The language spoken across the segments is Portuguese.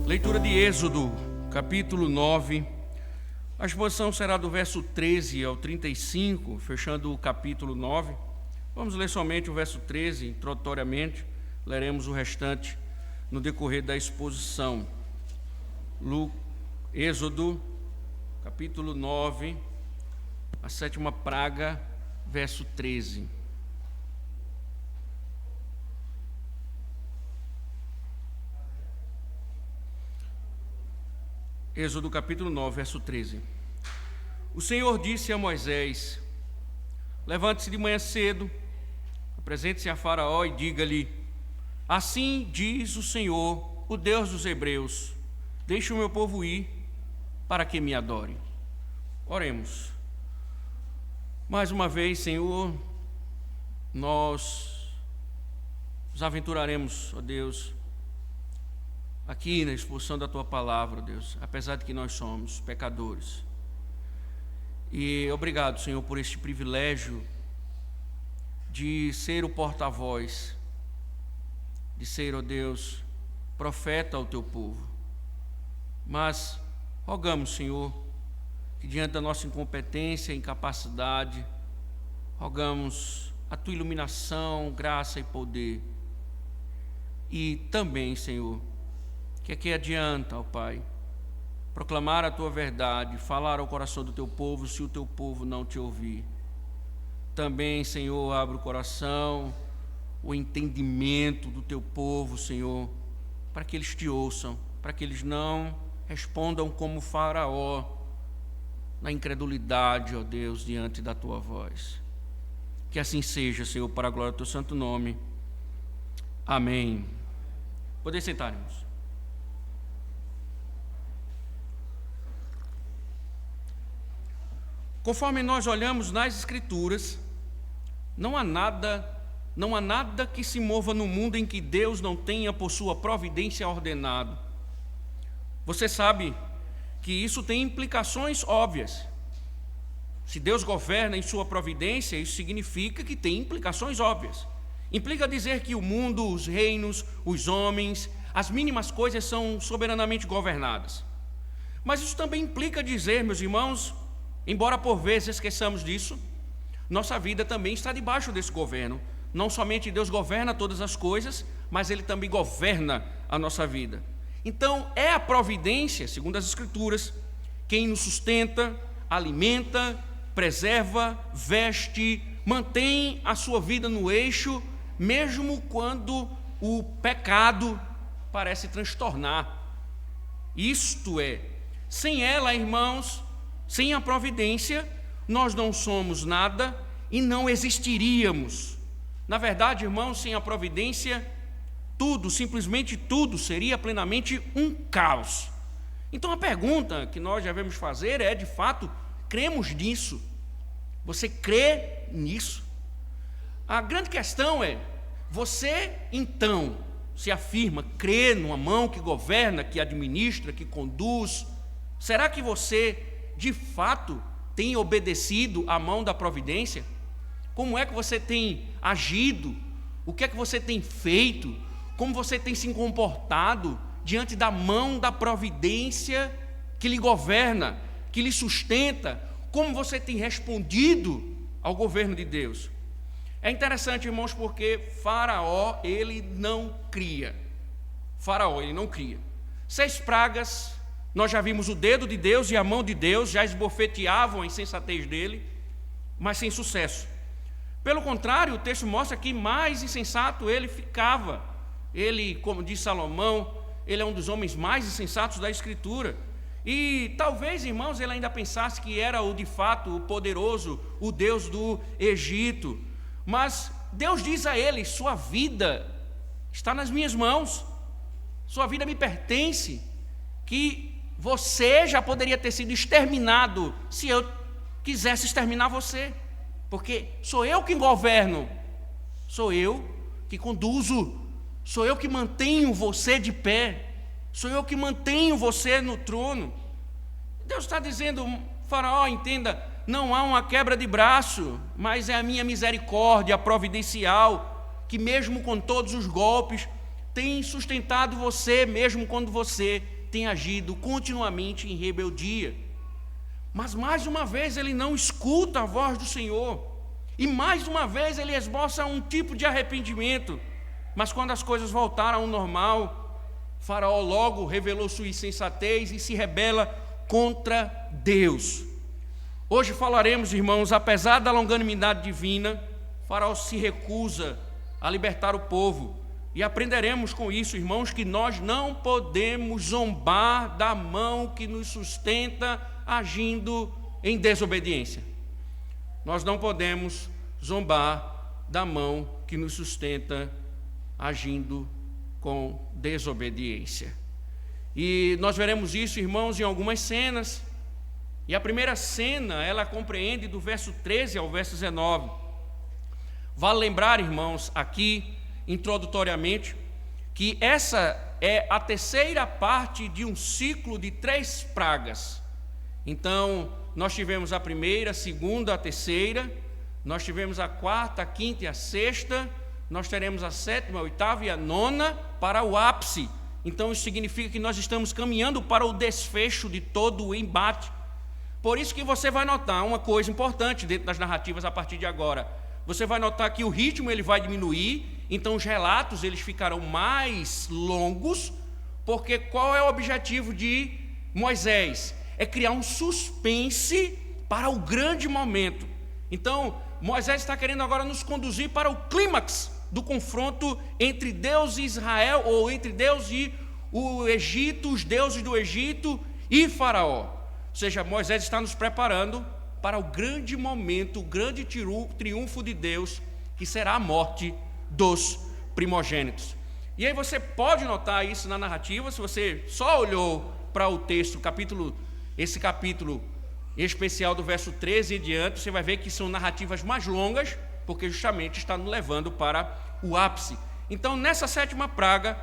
Leitura de Êxodo, capítulo 9. A exposição será do verso 13 ao 35, fechando o capítulo 9. Vamos ler somente o verso 13, introdutoriamente. Leremos o restante no decorrer da exposição. Êxodo, capítulo 9, a sétima praga, verso 13. Êxodo capítulo 9, verso 13. O Senhor disse a Moisés: levante-se de manhã cedo, apresente-se a Faraó e diga-lhe: assim diz o Senhor, o Deus dos Hebreus, deixe o meu povo ir, para que me adore. Oremos. Mais uma vez, Senhor, nós nos aventuraremos, ó Deus, aqui na exposição da Tua Palavra, Deus, apesar de que nós somos pecadores. E obrigado, Senhor, por este privilégio de ser o porta-voz, de ser, ó Deus, profeta ao Teu povo. Mas rogamos, Senhor, que diante da nossa incompetência e incapacidade, rogamos a Tua iluminação, graça e poder. E também, Senhor, que adianta, ó Pai, proclamar a Tua verdade, falar ao coração do Teu povo, se o Teu povo não Te ouvir. Também, Senhor, abre o coração, o entendimento do Teu povo, Senhor, para que eles Te ouçam, para que eles não respondam como Faraó, na incredulidade, ó Deus, diante da Tua voz. Que assim seja, Senhor, para a glória do Teu santo nome. Amém. Poder sentar, irmãos. Conforme nós olhamos nas Escrituras, não há nada que se mova no mundo em que Deus não tenha por sua providência ordenado. Você sabe que isso tem implicações óbvias. Se Deus governa em sua providência, isso significa que tem implicações óbvias. Implica dizer que o mundo, os reinos, os homens, as mínimas coisas são soberanamente governadas. Mas isso também implica dizer, meus irmãos, embora por vezes esqueçamos disso, nossa vida também está debaixo desse governo. Não somente Deus governa todas as coisas, mas Ele também governa a nossa vida. Então, é a providência, segundo as Escrituras, quem nos sustenta, alimenta, preserva, veste, mantém a sua vida no eixo, mesmo quando o pecado parece transtornar. Isto é, sem ela, irmãos, sem a providência, nós não somos nada e não existiríamos. Na verdade, irmãos, sem a providência, tudo, simplesmente tudo, seria plenamente um caos. Então a pergunta que nós devemos fazer é, de fato, cremos nisso? Você crê nisso? A grande questão é, você então se afirma, crê numa mão que governa, que administra, que conduz? Será que você de fato tem obedecido à mão da providência? Como é que você tem agido? O que é que você tem feito? Como você tem se comportado diante da mão da providência que lhe governa, que lhe sustenta? Como você tem respondido ao governo de Deus? É interessante, irmãos, porque Faraó, ele não cria. Faraó, ele não cria. 6 pragas, nós já vimos o dedo de Deus e a mão de Deus, já esbofeteavam a insensatez dele, mas sem sucesso. Pelo contrário, o texto mostra que mais insensato ele ficava. Ele, como diz Salomão, ele é um dos homens mais insensatos da Escritura. E talvez, irmãos, ele ainda pensasse que era de fato o poderoso, o Deus do Egito. Mas Deus diz a ele: sua vida está nas minhas mãos, sua vida me pertence, que você já poderia ter sido exterminado se eu quisesse exterminar você, porque sou eu que governo, sou eu que conduzo, sou eu que mantenho você de pé, sou eu que mantenho você no trono. Deus está dizendo: Faraó, entenda, não há uma quebra de braço, mas é a minha misericórdia providencial, que mesmo com todos os golpes, tem sustentado você, mesmo quando você tem agido continuamente em rebeldia. Mas mais uma vez ele não escuta a voz do Senhor. E mais uma vez ele esboça um tipo de arrependimento. Mas quando as coisas voltaram ao normal, Faraó logo revelou sua insensatez e se rebela contra Deus. Hoje falaremos, irmãos, apesar da longanimidade divina, Faraó se recusa a libertar o povo. E aprenderemos com isso, irmãos, que nós não podemos zombar da mão que nos sustenta agindo em desobediência. Nós não podemos zombar da mão que nos sustenta agindo com desobediência. E nós veremos isso, irmãos, em algumas cenas. E a primeira cena, ela compreende do verso 13 ao verso 19. Vale lembrar, irmãos, aqui, introdutoriamente, que essa é a terceira parte de um ciclo de 3 pragas. Então, nós tivemos a primeira, a segunda, a terceira, nós tivemos a quarta, a quinta e a sexta, nós teremos a sétima, a oitava e a nona para o ápice. Então, isso significa que nós estamos caminhando para o desfecho de todo o embate. Por isso que você vai notar uma coisa importante dentro das narrativas a partir de agora. Você vai notar que o ritmo ele vai diminuir, então os relatos eles ficarão mais longos, porque qual é o objetivo de Moisés? É criar um suspense para o grande momento. Então, Moisés está querendo agora nos conduzir para o clímax do confronto entre Deus e Israel, ou entre Deus e o Egito, os deuses do Egito e Faraó. Ou seja, Moisés está nos preparando para o grande momento, o grande triunfo de Deus, que será a morte dos primogênitos. E aí você pode notar isso na narrativa, se você só olhou para o texto, esse capítulo em especial do verso 13 e diante, você vai ver que são narrativas mais longas, porque justamente está nos levando para o ápice. Então, nessa sétima praga,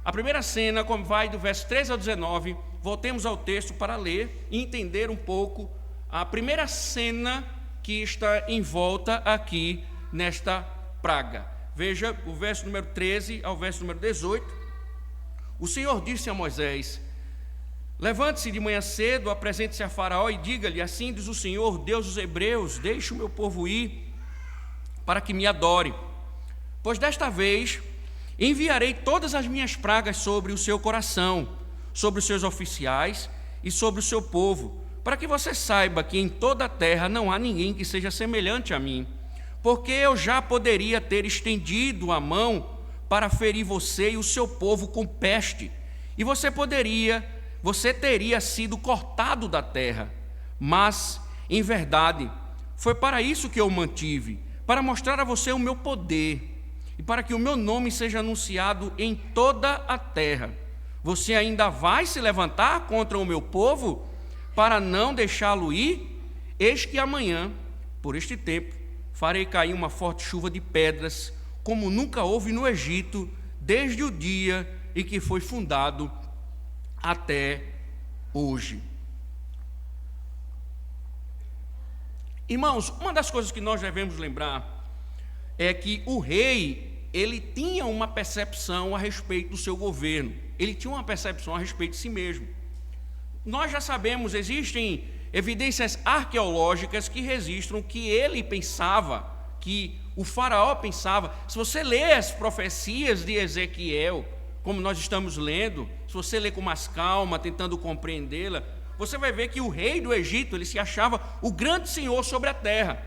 a primeira cena, como vai do verso 13 ao 19, voltemos ao texto para ler e entender um pouco a primeira cena que está em volta aqui nesta praga. Veja o verso número 13 ao verso número 18. O Senhor disse a Moisés: levante-se de manhã cedo, apresente-se a Faraó e diga-lhe: assim diz o Senhor, Deus dos hebreus, deixe o meu povo ir, para que me adore. Pois desta vez enviarei todas as minhas pragas sobre o seu coração, sobre os seus oficiais e sobre o seu povo, para que você saiba que em toda a terra não há ninguém que seja semelhante a mim, porque eu já poderia ter estendido a mão para ferir você e o seu povo com peste, e você teria sido cortado da terra. Mas, em verdade, foi para isso que eu o mantive, para mostrar a você o meu poder, e para que o meu nome seja anunciado em toda a terra. Você ainda vai se levantar contra o meu povo, para não deixá-lo ir? Eis que amanhã, por este tempo, farei cair uma forte chuva de pedras, como nunca houve no Egito, desde o dia em que foi fundado até hoje. Irmãos, uma das coisas que nós devemos lembrar é que o rei, ele tinha uma percepção a respeito do seu governo, ele tinha uma percepção a respeito de si mesmo. Nós já sabemos, existem evidências arqueológicas que registram que ele pensava, que o faraó pensava. Se você lê as profecias de Ezequiel, como nós estamos lendo, se você ler com mais calma, tentando compreendê-la, você vai ver que o rei do Egito, ele se achava o grande senhor sobre a terra.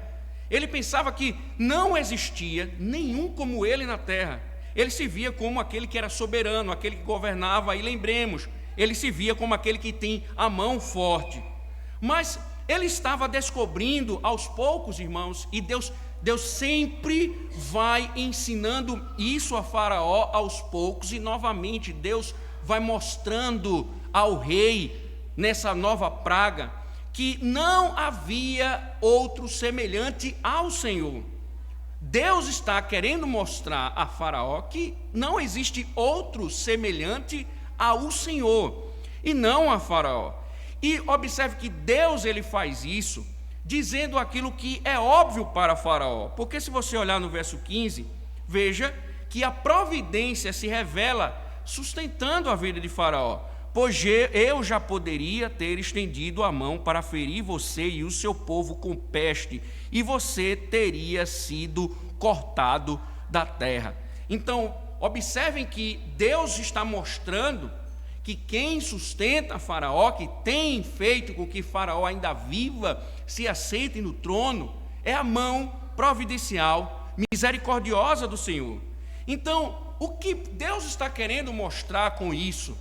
Ele pensava que não existia nenhum como ele na terra. Ele se via como aquele que era soberano, aquele que governava, e lembremos, ele se via como aquele que tem a mão forte. Mas ele estava descobrindo aos poucos, irmãos, e Deus sempre vai ensinando isso a Faraó aos poucos, e novamente Deus vai mostrando ao rei, nessa nova praga, que não havia outro semelhante ao Senhor. Deus está querendo mostrar a Faraó que não existe outro semelhante ao Senhor, e não a Faraó. E observe que Deus ele faz isso dizendo aquilo que é óbvio para Faraó, porque se você olhar no verso 15, veja que a providência se revela sustentando a vida de Faraó, pois eu já poderia ter estendido a mão para ferir você e o seu povo com peste, e você teria sido cortado da terra. Então, observem que Deus está mostrando que quem sustenta Faraó, que tem feito com que Faraó ainda viva, se assente no trono, é a mão providencial, misericordiosa do Senhor. Então, o que Deus está querendo mostrar com isso?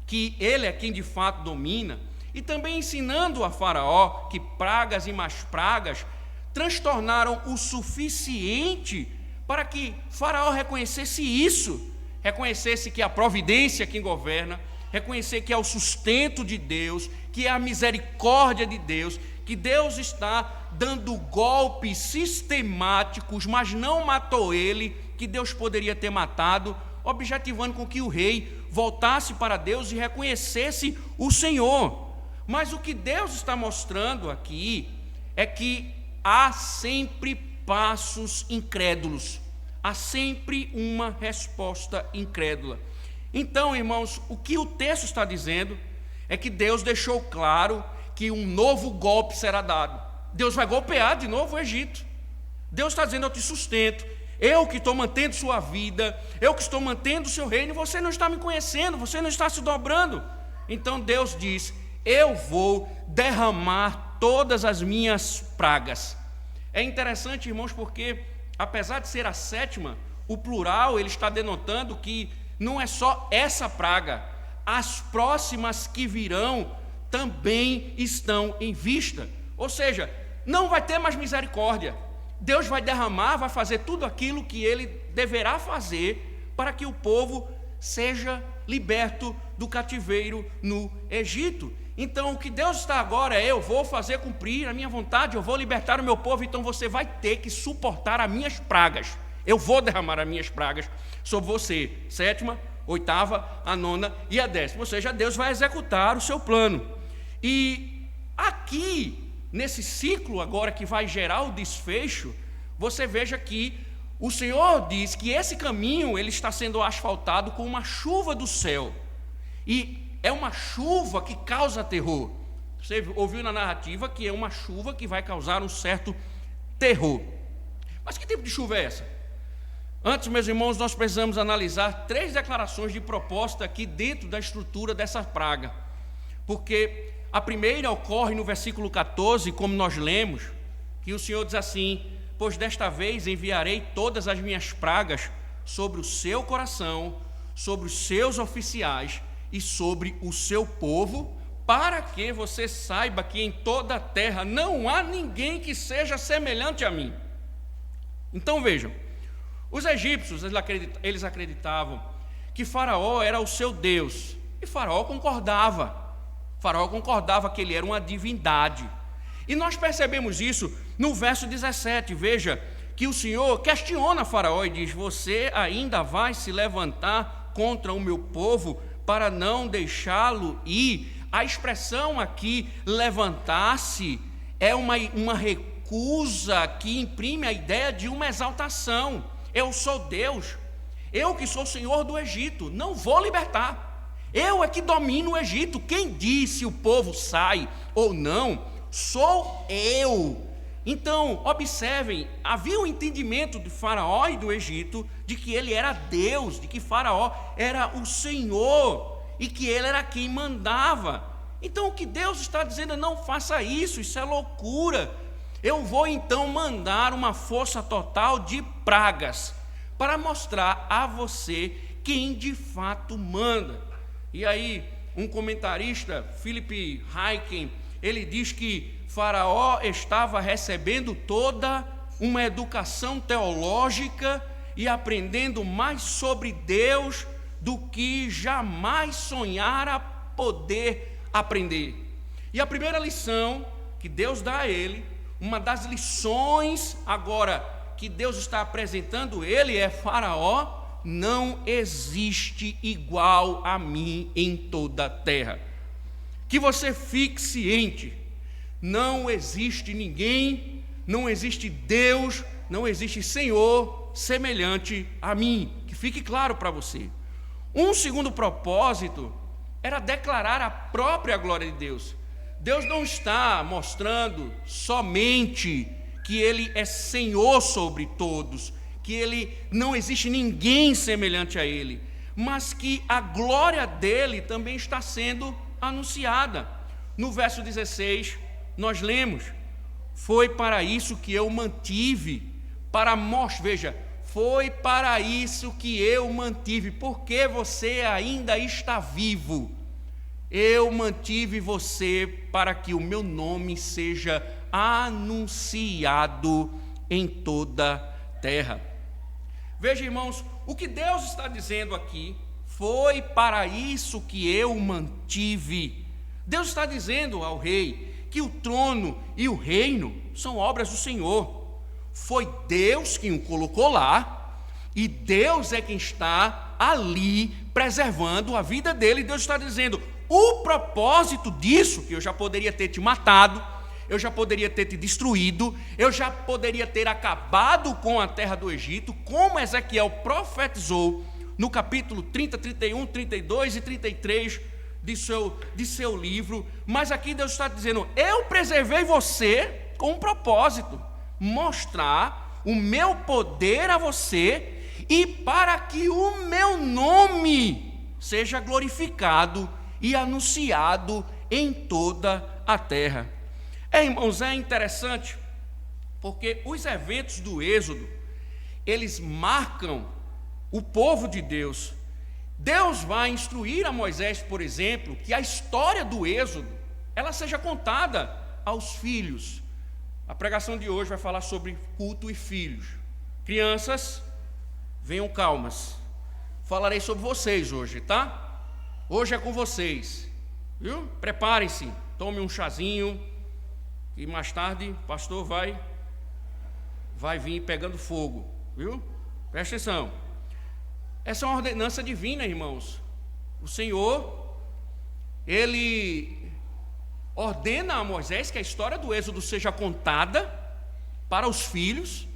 Que Ele é quem de fato domina, e também ensinando a Faraó que pragas e mais pragas transtornaram o suficiente para que Faraó reconhecesse isso, reconhecesse que a providência é quem governa, reconhecer que é o sustento de Deus, que é a misericórdia de Deus, que Deus está dando golpes sistemáticos, mas não matou ele, que Deus poderia ter matado, objetivando com que o rei voltasse para Deus e reconhecesse o Senhor. Mas o que Deus está mostrando aqui é que há sempre passos incrédulos, há sempre uma resposta incrédula. Então, irmãos, o que o texto está dizendo é que Deus deixou claro que um novo golpe será dado. Deus vai golpear de novo o Egito. Deus está dizendo: eu te sustento, eu que estou mantendo sua vida, eu que estou mantendo o seu reino, e você não está me conhecendo, você não está se dobrando. Então Deus diz: eu vou derramar todas as minhas pragas. É interessante, irmãos, porque apesar de ser a sétima, o plural ele está denotando que não é só essa praga, as próximas que virão também estão em vista. Ou seja, não vai ter mais misericórdia. Deus vai derramar, vai fazer tudo aquilo que Ele deverá fazer para que o povo seja liberto do cativeiro no Egito. Então, o que Deus está agora é: eu vou fazer cumprir a minha vontade, eu vou libertar o meu povo, então você vai ter que suportar as minhas pragas. Eu vou derramar as minhas pragas sobre você. Sétima, oitava, a nona e a décima. Ou seja, Deus vai executar o seu plano. E aqui, nesse ciclo agora que vai gerar o desfecho, você veja que o Senhor diz que esse caminho ele está sendo asfaltado com uma chuva do céu. E é uma chuva que causa terror. Você ouviu na narrativa que é uma chuva que vai causar um certo terror. Mas que tipo de chuva é essa? Antes, meus irmãos, nós precisamos analisar 3 declarações de proposta aqui dentro da estrutura dessa praga. Porque a primeira ocorre no versículo 14, como nós lemos, que o Senhor diz assim: pois desta vez enviarei todas as minhas pragas sobre o seu coração, sobre os seus oficiais e sobre o seu povo, para que você saiba que em toda a terra não há ninguém que seja semelhante a mim. Então vejam, os egípcios eles acreditavam que Faraó era o seu Deus, e Faraó concordava que ele era uma divindade. E nós percebemos isso no verso 17, veja que o Senhor questiona Faraó e diz: você ainda vai se levantar contra o meu povo para não deixá-lo ir? A expressão aqui, levantar-se, é uma recusa que imprime a ideia de uma exaltação. Eu sou Deus, eu que sou Senhor do Egito, não vou libertar. Eu é que domino o Egito. Quem diz se o povo sai ou não, sou eu. Então, observem, havia um entendimento de Faraó e do Egito de que ele era Deus, de que Faraó era o Senhor e que ele era quem mandava. Então, o que Deus está dizendo é: não faça isso, isso é loucura. Eu vou então mandar uma força total de pragas para mostrar a você quem de fato manda. E aí, um comentarista, Philip Ryken, ele diz que Faraó estava recebendo toda uma educação teológica e aprendendo mais sobre Deus do que jamais sonhara poder aprender. E a primeira lição que Deus dá a ele, uma das lições agora que Deus está apresentando ele é: Faraó, não existe igual a mim em toda a terra. Que você fique ciente, não existe ninguém, não existe Deus, não existe Senhor semelhante a mim. Que fique claro para você. Um segundo propósito era declarar a própria glória de Deus. Deus não está mostrando somente que Ele é Senhor sobre todos, que Ele não existe ninguém semelhante a Ele, mas que a glória dEle também está sendo anunciada. No verso 16, nós lemos: foi para isso que eu mantive, para mostrar, veja, foi para isso que eu mantive, porque você ainda está vivo. Eu mantive você para que o meu nome seja anunciado em toda a terra. Veja, irmãos, o que Deus está dizendo aqui: foi para isso que eu mantive. Deus está dizendo ao rei que o trono e o reino são obras do Senhor. Foi Deus quem o colocou lá, e Deus é quem está ali preservando a vida dele. Deus está dizendo: o propósito disso, que eu já poderia ter te matado, eu já poderia ter te destruído, eu já poderia ter acabado com a terra do Egito, como Ezequiel profetizou no capítulo 30, 31, 32 e 33 de seu livro. Mas aqui Deus está dizendo: eu preservei você com um propósito, mostrar o meu poder a você, e para que o meu nome seja glorificado e anunciado em toda a terra. Irmãos, é interessante, porque os eventos do Êxodo, eles marcam o povo de Deus. Deus vai instruir a Moisés, por exemplo, que a história do Êxodo, ela seja contada aos filhos. A pregação de hoje vai falar sobre culto e filhos. Crianças, venham calmas. Falarei sobre vocês hoje, tá? Hoje é com vocês, viu? Preparem-se, tome um chazinho, e mais tarde o pastor vai vir pegando fogo, viu? Presta atenção. Essa é uma ordenança divina, irmãos. O Senhor, Ele ordena a Moisés que a história do Êxodo seja contada para os filhos.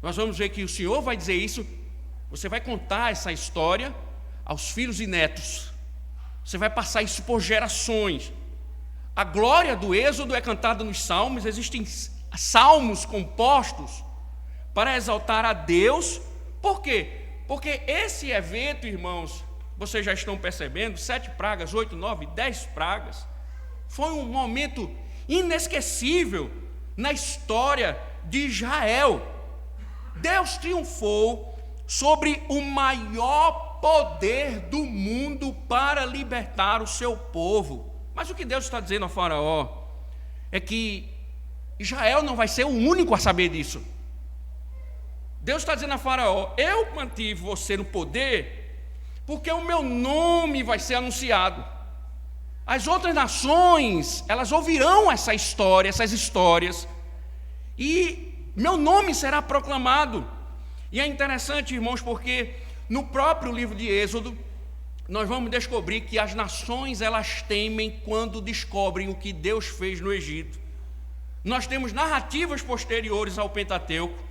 Nós vamos ver que o Senhor vai dizer isso: você vai contar essa história aos filhos e netos, você vai passar isso por gerações. A glória do Êxodo é cantada nos salmos. Existem salmos compostos para exaltar a Deus. Por quê? Porque esse evento, irmãos, vocês já estão percebendo, 7 pragas, 8, 9, 10 pragas, foi um momento inesquecível na história de Israel. Deus triunfou sobre o maior poder do mundo para libertar o seu povo. Mas o que Deus está dizendo a Faraó é que Israel não vai ser o único a saber disso. Deus está dizendo a Faraó: eu mantive você no poder porque o meu nome vai ser anunciado. As outras nações, elas ouvirão essas histórias, e meu nome será proclamado. E é interessante, irmãos, porque no próprio livro de Êxodo, nós vamos descobrir que as nações, elas temem quando descobrem o que Deus fez no Egito. Nós temos narrativas posteriores ao Pentateuco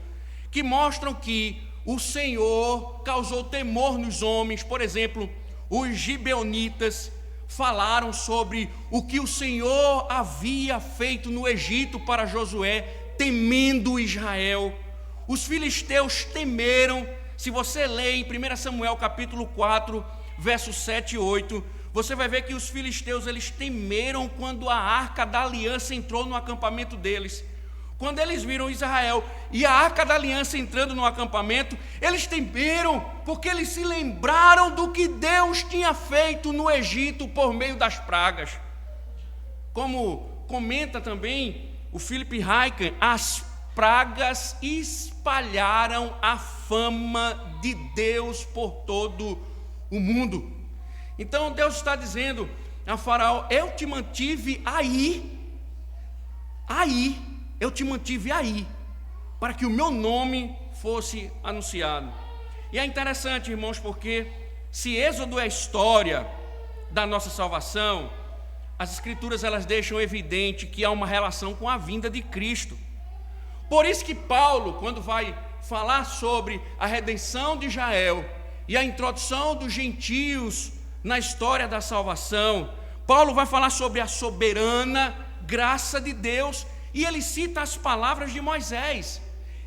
que mostram que o Senhor causou temor nos homens. Por exemplo, os gibeonitas falaram sobre o que o Senhor havia feito no Egito para Josué, temendo Israel. Os filisteus temeram. Se você lê em 1 Samuel capítulo 4, versos 7 e 8, você vai ver que os filisteus, eles temeram quando a arca da aliança entrou no acampamento deles. Quando eles viram Israel e a arca da aliança entrando no acampamento, eles temeram, porque eles se lembraram do que Deus tinha feito no Egito por meio das pragas. Como comenta também o Philip Ryken, as pragas espalharam a fama de Deus por todo o mundo. Então Deus está dizendo a Faraó: eu te mantive eu te mantive aí, para que o meu nome fosse anunciado. E é interessante, irmãos, porque se Êxodo é a história da nossa salvação, as Escrituras, elas deixam evidente que há uma relação com a vinda de Cristo. Por isso que Paulo, quando vai falar sobre a redenção de Israel e a introdução dos gentios na história da salvação. Paulo vai falar sobre a soberana graça de Deus, e ele cita as palavras de Moisés.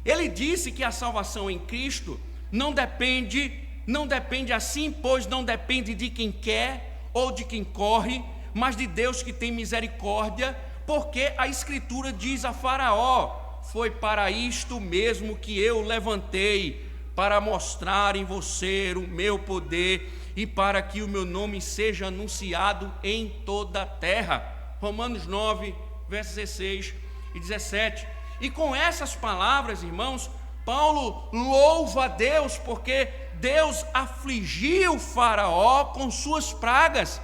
Ele disse que a salvação em Cristo não depende assim, pois não depende de quem quer ou de quem corre, mas de Deus que tem misericórdia, porque a Escritura diz a Faraó: foi para isto mesmo que eu levantei, para mostrar em você o meu poder e para que o meu nome seja anunciado em toda a terra. Romanos 9, versos 16 e 17. E com essas palavras, irmãos, Paulo louva a Deus, porque Deus afligiu o Faraó com suas pragas.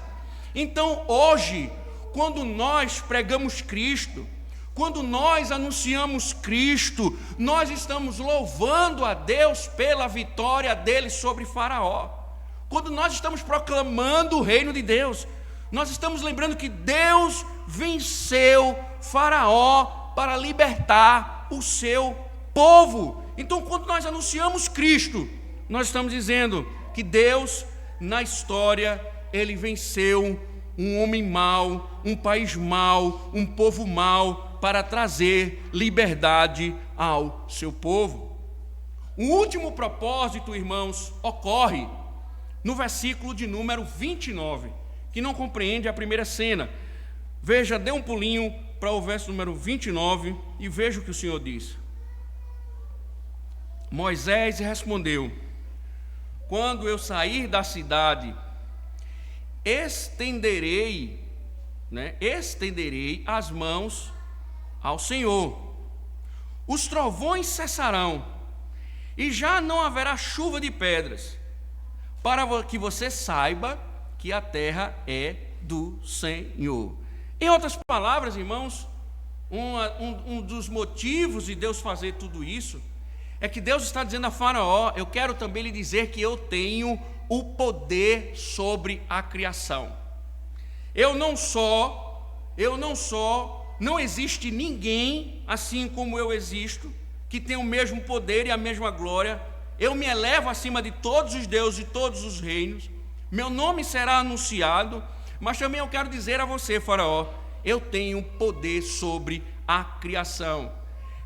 Então hoje, quando nós pregamos Cristo, quando nós anunciamos Cristo, nós estamos louvando a Deus pela vitória dele sobre Faraó. Quando nós estamos proclamando o reino de Deus, nós estamos lembrando que Deus venceu Faraó para libertar o seu povo. Então, quando nós anunciamos Cristo, nós estamos dizendo que Deus, na história, ele venceu um homem mau, um país mau, um povo mau, para trazer liberdade ao seu povo. O último propósito, irmãos, ocorre no versículo de número 29, que não compreende a primeira cena. Veja, dê um pulinho para o verso número 29 e veja o que o Senhor diz. Moisés respondeu: quando eu sair da cidade, estenderei as mãos ao Senhor. Os trovões cessarão e já não haverá chuva de pedras, para que você saiba que a terra é do Senhor. Em outras palavras, irmãos, um dos motivos de Deus fazer tudo isso é que Deus está dizendo a Faraó: eu quero também lhe dizer que eu tenho o poder sobre a criação. Não existe ninguém assim como eu existo, que tem o mesmo poder e a mesma glória. Eu me elevo acima de todos os deuses e todos os reinos. Meu nome será anunciado, mas também eu quero dizer a você, Faraó, eu tenho poder sobre a criação.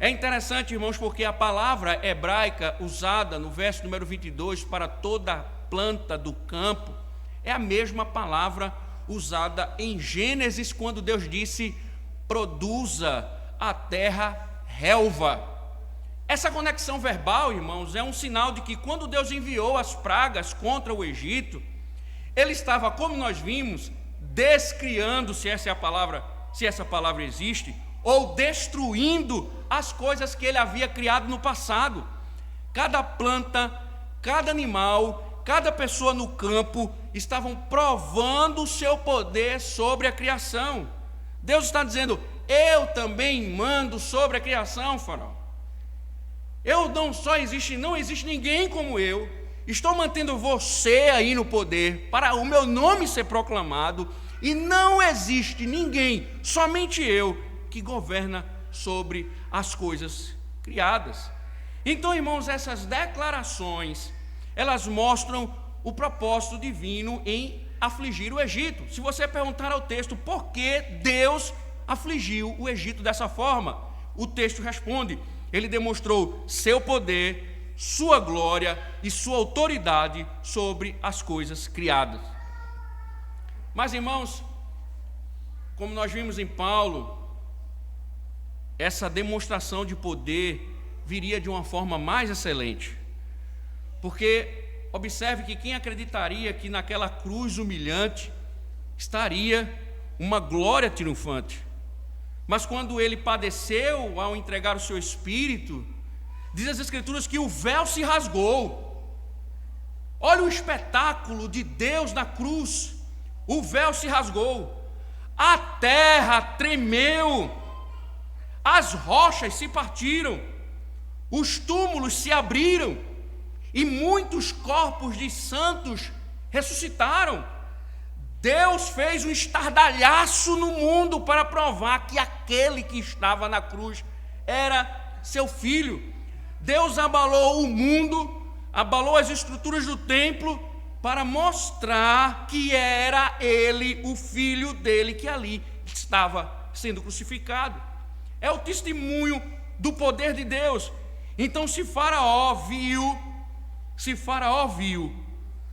É interessante, irmãos, porque a palavra hebraica usada no verso número 22 para toda planta do campo é a mesma palavra usada em Gênesis, quando Deus disse: produza a terra relva. Essa conexão verbal, irmãos, é um sinal de que quando Deus enviou as pragas contra o Egito, ele estava, como nós vimos, descriando, se essa palavra existe, ou destruindo as coisas que ele havia criado no passado. Cada planta, cada animal, cada pessoa no campo estavam provando o seu poder sobre a criação. Deus está dizendo: eu também mando sobre a criação, Faraó. Não existe ninguém como eu. Estou mantendo você aí no poder para o meu nome ser proclamado, e não existe ninguém, somente eu, que governa sobre as coisas criadas. Então, irmãos, essas declarações, elas mostram o propósito divino em afligir o Egito. Se você perguntar ao texto por que Deus afligiu o Egito dessa forma, o texto responde: ele demonstrou seu poder, sua glória e sua autoridade sobre as coisas criadas. Mas, irmãos, como nós vimos em Paulo, essa demonstração de poder viria de uma forma mais excelente. Porque observe que quem acreditaria que naquela cruz humilhante estaria uma glória triunfante? Mas quando ele padeceu ao entregar o seu espírito, diz as Escrituras que o véu se rasgou. Olha o espetáculo de Deus na cruz. O véu se rasgou, a terra tremeu, as rochas se partiram, os túmulos se abriram e muitos corpos de santos ressuscitaram. Deus fez um estardalhaço no mundo para provar que aquele que estava na cruz era seu filho. Deus abalou o mundo, abalou as estruturas do templo para mostrar que era ele, o filho dele, que ali estava sendo crucificado. É o testemunho do poder de Deus. Então, se Faraó viu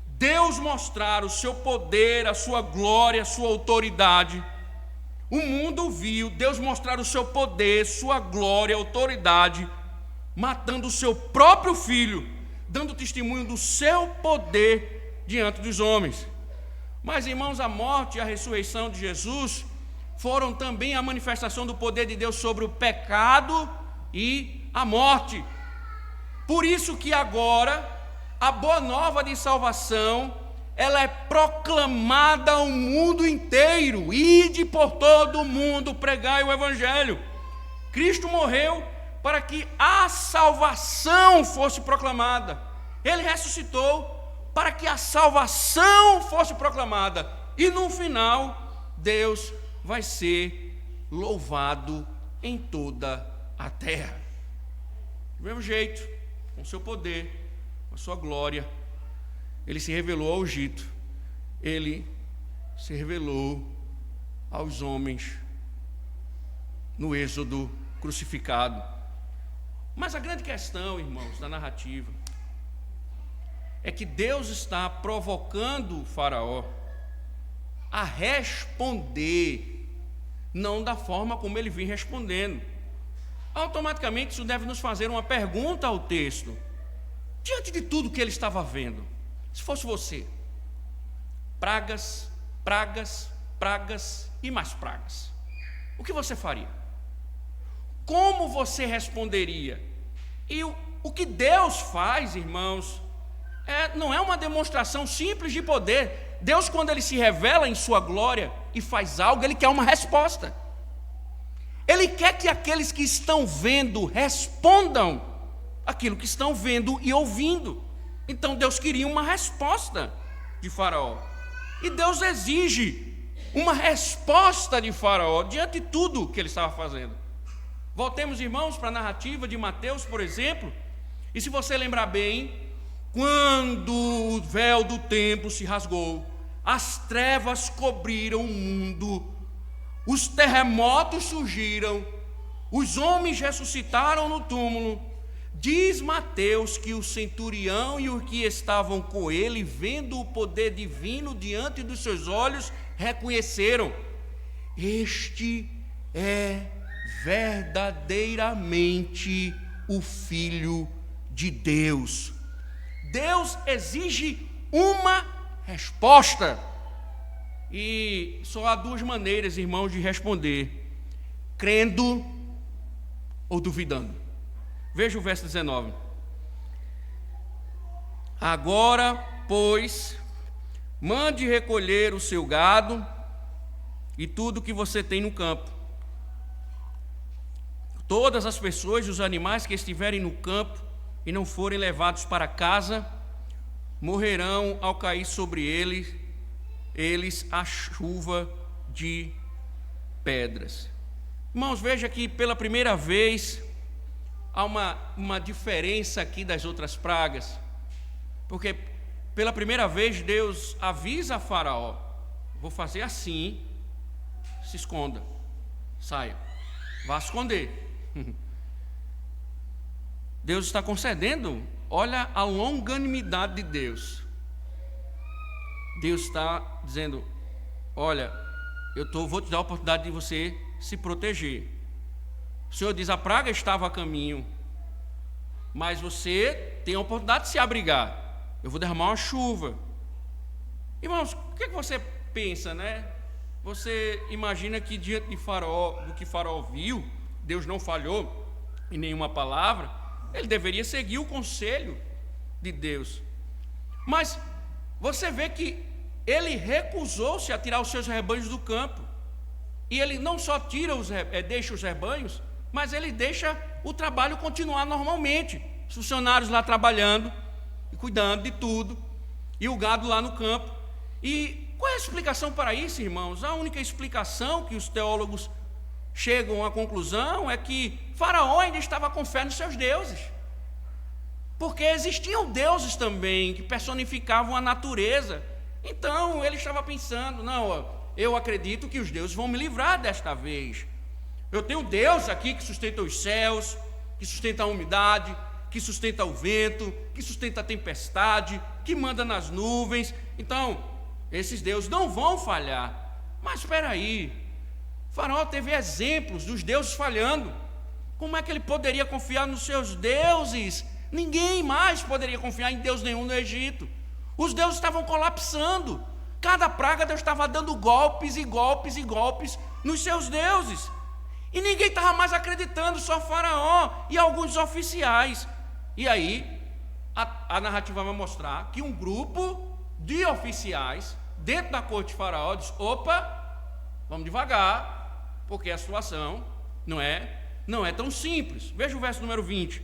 Deus mostrar o seu poder, a sua glória, a sua autoridade, o mundo viu Deus mostrar o seu poder, sua glória, autoridade, matando o seu próprio filho, dando testemunho do seu poder diante dos homens. Mas, irmãos, a morte e a ressurreição de Jesus foram também a manifestação do poder de Deus sobre o pecado e a morte. Por isso que agora a boa nova de salvação, ela é proclamada ao mundo inteiro. Ide por todo o mundo, pregai o evangelho. Cristo morreu para que a salvação fosse proclamada. Ele ressuscitou para que a salvação fosse proclamada. E no final, Deus vai ser louvado em toda a terra. Do mesmo jeito, com seu poder, com a sua glória, ele se revelou ao Egito, ele se revelou aos homens no Êxodo crucificado. Mas a grande questão, irmãos, da narrativa, é que Deus está provocando o Faraó a responder, não da forma como ele vem respondendo. Automaticamente isso deve nos fazer uma pergunta ao texto. Diante de tudo que ele estava vendo, se fosse você, pragas, pragas, pragas e mais pragas, o que você faria? Como você responderia? E o que Deus faz, irmãos, não é uma demonstração simples de poder. Deus, quando ele se revela em sua glória e faz algo, ele quer uma resposta. Ele quer que aqueles que estão vendo respondam aquilo que estão vendo e ouvindo. Então Deus queria uma resposta de Faraó. E Deus exige uma resposta de Faraó diante de tudo que ele estava fazendo. Voltemos, irmãos, para a narrativa de Mateus, por exemplo. E se você lembrar bem, quando o véu do templo se rasgou, as trevas cobriram o mundo, os terremotos surgiram, os homens ressuscitaram no túmulo. Diz Mateus que o centurião e os que estavam com ele, vendo o poder divino diante dos seus olhos, reconheceram: este é verdadeiramente o Filho de Deus. Deus exige uma resposta. E só há duas maneiras, irmãos, de responder: crendo ou duvidando. Veja o verso 19. Agora, pois, mande recolher o seu gado e tudo que você tem no campo. Todas as pessoas e os animais que estiverem no campo e não forem levados para casa, morrerão ao cair sobre eles a chuva de pedras. Irmãos, veja que pela primeira vez há uma diferença aqui das outras pragas, porque pela primeira vez Deus avisa a Faraó: vou fazer assim, se esconda, saia, vá esconder. Deus está concedendo, olha a longanimidade de Deus. Deus está dizendo: olha, vou te dar a oportunidade de você se proteger. O Senhor diz: a praga estava a caminho, mas você tem a oportunidade de se abrigar. Eu vou derramar uma chuva. Irmãos, o que você pensa, né? Você imagina que diante de Faraó, do que Faraó viu, Deus não falhou em nenhuma palavra. Ele deveria seguir o conselho de Deus. Mas você vê que ele recusou-se a tirar os seus rebanhos do campo. E ele não só deixa os rebanhos, mas ele deixa o trabalho continuar normalmente. Os funcionários lá trabalhando e cuidando de tudo, e o gado lá no campo. E qual é a explicação para isso, irmãos? A única explicação que os teólogos chegam à conclusão é que Faraó ainda estava com fé nos seus deuses. Porque existiam deuses também que personificavam a natureza. Então ele estava pensando, não, eu acredito que os deuses vão me livrar desta vez. Eu tenho um Deus aqui que sustenta os céus, que sustenta a umidade, que sustenta o vento, que sustenta a tempestade, que manda nas nuvens. Então, esses deuses não vão falhar. Mas espera aí, Faraó teve exemplos dos deuses falhando. Como é que ele poderia confiar nos seus deuses? Ninguém mais poderia confiar em Deus nenhum no Egito. Os deuses estavam colapsando. Cada praga Deus estava dando golpes e golpes e golpes nos seus deuses. E ninguém estava mais acreditando, só Faraó e alguns oficiais. E aí, a narrativa vai mostrar que um grupo de oficiais, dentro da corte de Faraó, diz, opa, vamos devagar, porque a situação não é tão simples. Veja o verso número 20,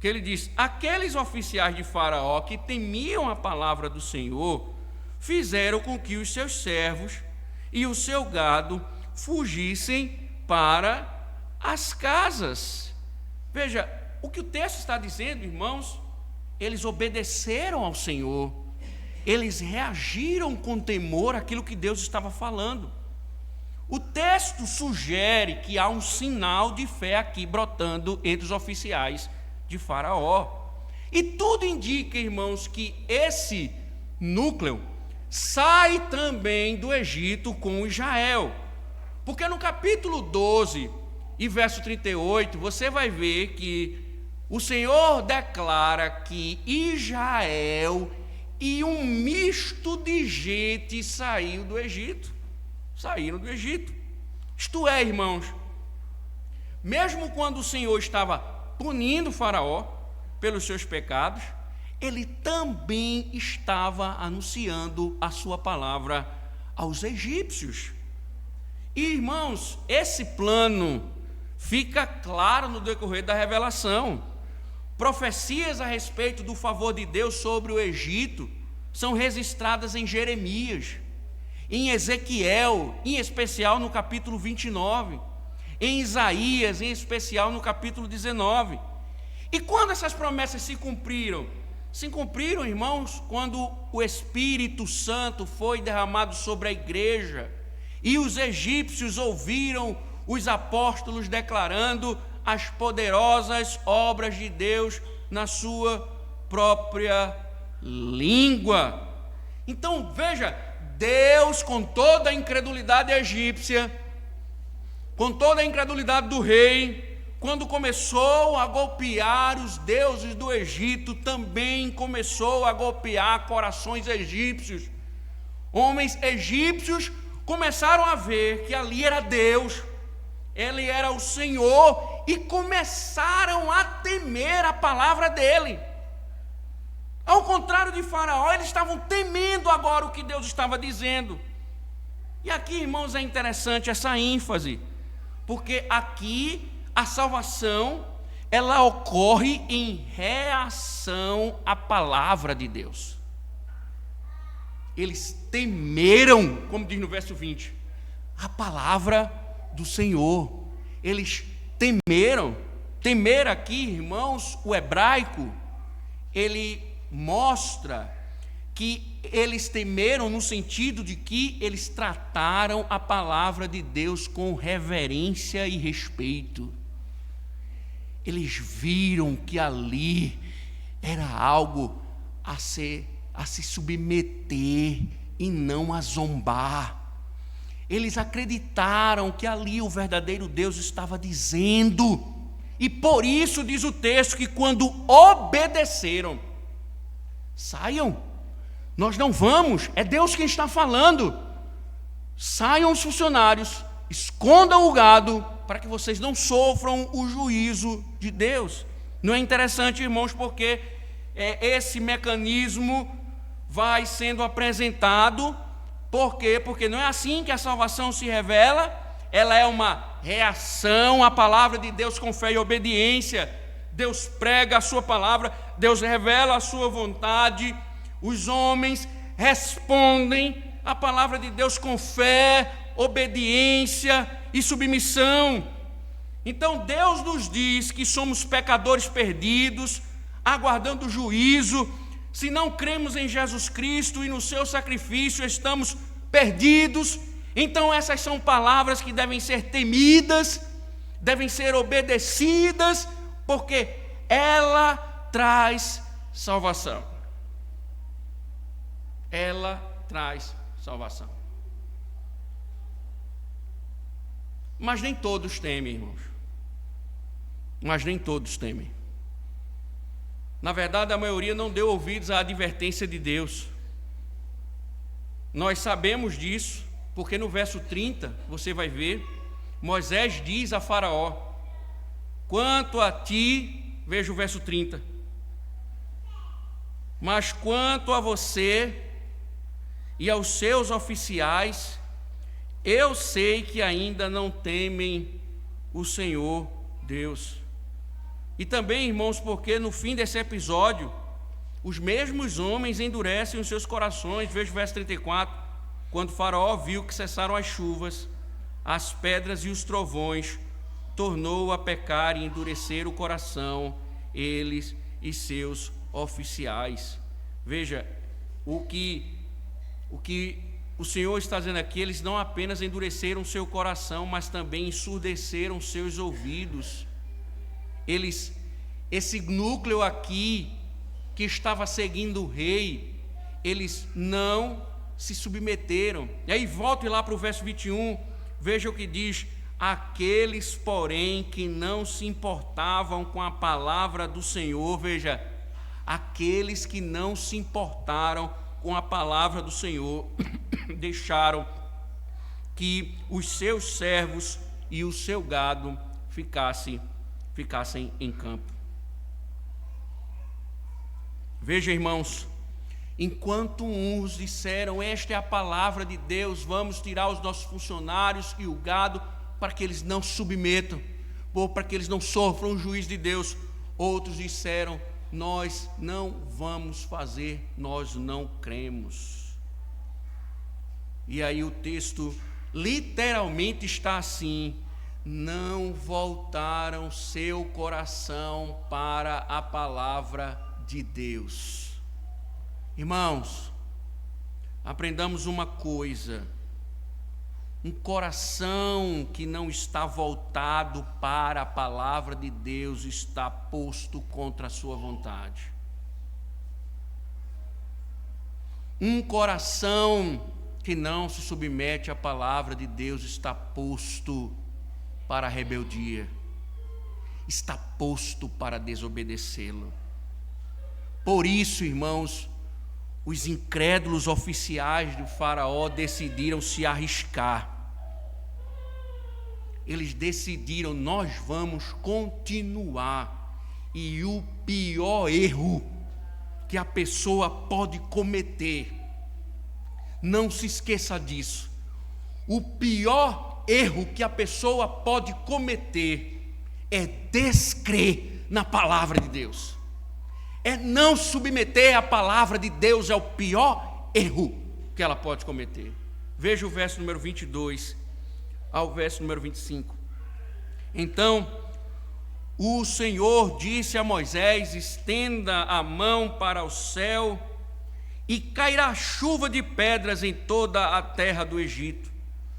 que ele diz, aqueles oficiais de Faraó que temiam a palavra do Senhor, fizeram com que os seus servos e o seu gado fugissem para as casas. Veja, o que o texto está dizendo, irmãos, eles obedeceram ao Senhor, eles reagiram com temor àquilo que Deus estava falando. O texto sugere que há um sinal de fé aqui brotando entre os oficiais de Faraó. E tudo indica, irmãos, que esse núcleo sai também do Egito com Israel. Porque no capítulo 12 e verso 38, você vai ver que o Senhor declara que Israel e um misto de gente saíram do Egito. Isto é, irmãos, mesmo quando o Senhor estava punindo Faraó pelos seus pecados, ele também estava anunciando a sua palavra aos egípcios. E, irmãos, esse plano fica claro no decorrer da revelação. Profecias a respeito do favor de Deus sobre o Egito são registradas em Jeremias, em Ezequiel, em especial no capítulo 29, em Isaías, em especial no capítulo 19. E quando essas promessas se cumpriram? Se cumpriram, irmãos, quando o Espírito Santo foi derramado sobre a igreja e os egípcios ouviram os apóstolos declarando as poderosas obras de Deus na sua própria língua. Então, veja, Deus, com toda a incredulidade egípcia, com toda a incredulidade do rei, quando começou a golpear os deuses do Egito, também começou a golpear corações egípcios. Homens egípcios começaram a ver que ali era Deus, ele era o Senhor, e começaram a temer a palavra dele. Ao contrário de Faraó, eles estavam temendo agora o que Deus estava dizendo. E aqui, irmãos, é interessante essa ênfase, porque aqui a salvação, ela ocorre em reação à palavra de Deus. Eles temeram, como diz no verso 20, a palavra do Senhor. Eles temeram. Temer aqui, irmãos, o hebraico, ele mostra que eles temeram no sentido de que eles trataram a palavra de Deus com reverência e respeito. Eles viram que ali era algo a se submeter e não a zombar. Eles acreditaram que ali o verdadeiro Deus estava dizendo, e por isso diz o texto que quando obedeceram, saiam, nós não vamos, é Deus quem está falando, saiam os funcionários, escondam o gado, para que vocês não sofram o juízo de Deus. Não é interessante, irmãos, porque esse mecanismo vai sendo apresentado. Por quê? Porque não é assim que a salvação se revela, ela é uma reação à palavra de Deus com fé e obediência. Deus prega a sua palavra, Deus revela a sua vontade, os homens respondem à palavra de Deus com fé, obediência e submissão. Então Deus nos diz que somos pecadores perdidos, aguardando o juízo. Se não cremos em Jesus Cristo e no seu sacrifício, estamos perdidos. Então essas são palavras que devem ser temidas, devem ser obedecidas, porque ela traz salvação. Ela traz salvação. Mas nem todos temem, irmãos. Mas nem todos temem. Na verdade, a maioria não deu ouvidos à advertência de Deus. Nós sabemos disso, porque no verso 30, você vai ver, Moisés diz a Faraó: quanto a ti, veja o verso 30, mas quanto a você e aos seus oficiais, eu sei que ainda não temem o Senhor Deus. E também, irmãos, porque no fim desse episódio, os mesmos homens endurecem os seus corações. Veja o verso 34, quando Faraó viu que cessaram as chuvas, as pedras e os trovões, tornou a pecar e endurecer o coração, eles e seus oficiais. Veja, o que o Senhor está dizendo aqui, eles não apenas endureceram seu coração, mas também ensurdeceram seus ouvidos. Esse núcleo aqui, que estava seguindo o rei, eles não se submeteram. E aí volte lá para o verso 21, veja o que diz: aqueles, porém, que não se importavam com a palavra do Senhor, veja, aqueles que não se importaram com a palavra do Senhor, deixaram que os seus servos e o seu gado ficassem em campo. Veja, irmãos, enquanto uns disseram: esta é a palavra de Deus, vamos tirar os nossos funcionários e o gado para que eles não se submetam, ou para que eles não sofram o juízo de Deus, outros disseram: nós não vamos fazer, nós não cremos. E aí o texto literalmente está assim: não voltaram seu coração para a palavra de Deus. Irmãos, aprendamos uma coisa: um coração que não está voltado para a palavra de Deus está posto contra a sua vontade. Um coração que não se submete à palavra de Deus está posto para a rebeldia, está posto para desobedecê-lo. Por isso, irmãos, os incrédulos oficiais do Faraó decidiram se arriscar. Eles decidiram: nós vamos continuar. E o pior erro que a pessoa pode cometer, não se esqueça disso, o pior erro que a pessoa pode cometer é descrer na palavra de Deus. É não submeter à palavra de Deus, é o pior erro que ela pode cometer. Veja o verso número 22 ao verso número 25. Então o Senhor disse a Moisés: estenda a mão para o céu e cairá chuva de pedras em toda a terra do Egito,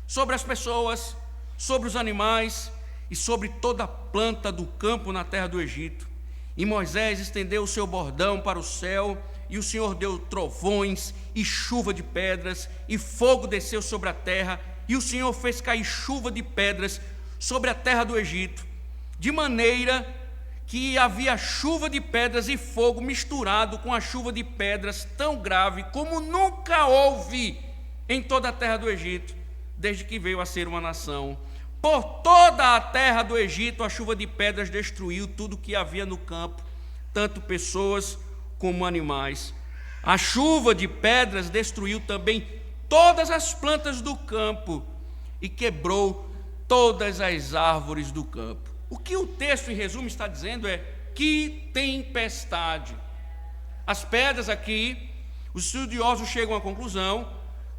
sobre as pessoas, sobre os animais e sobre toda a planta do campo na terra do Egito. E Moisés estendeu o seu bordão para o céu, e o Senhor deu trovões e chuva de pedras, e fogo desceu sobre a terra, e o Senhor fez cair chuva de pedras sobre a terra do Egito, de maneira que havia chuva de pedras e fogo misturado com a chuva de pedras, tão grave como nunca houve em toda a terra do Egito, desde que veio a ser uma nação. Por toda a terra do Egito, a chuva de pedras destruiu tudo que havia no campo, tanto pessoas como animais. A chuva de pedras destruiu também todas as plantas do campo e quebrou todas as árvores do campo. O que o texto, em resumo, está dizendo é: que tempestade! As pedras aqui, os estudiosos chegam à conclusão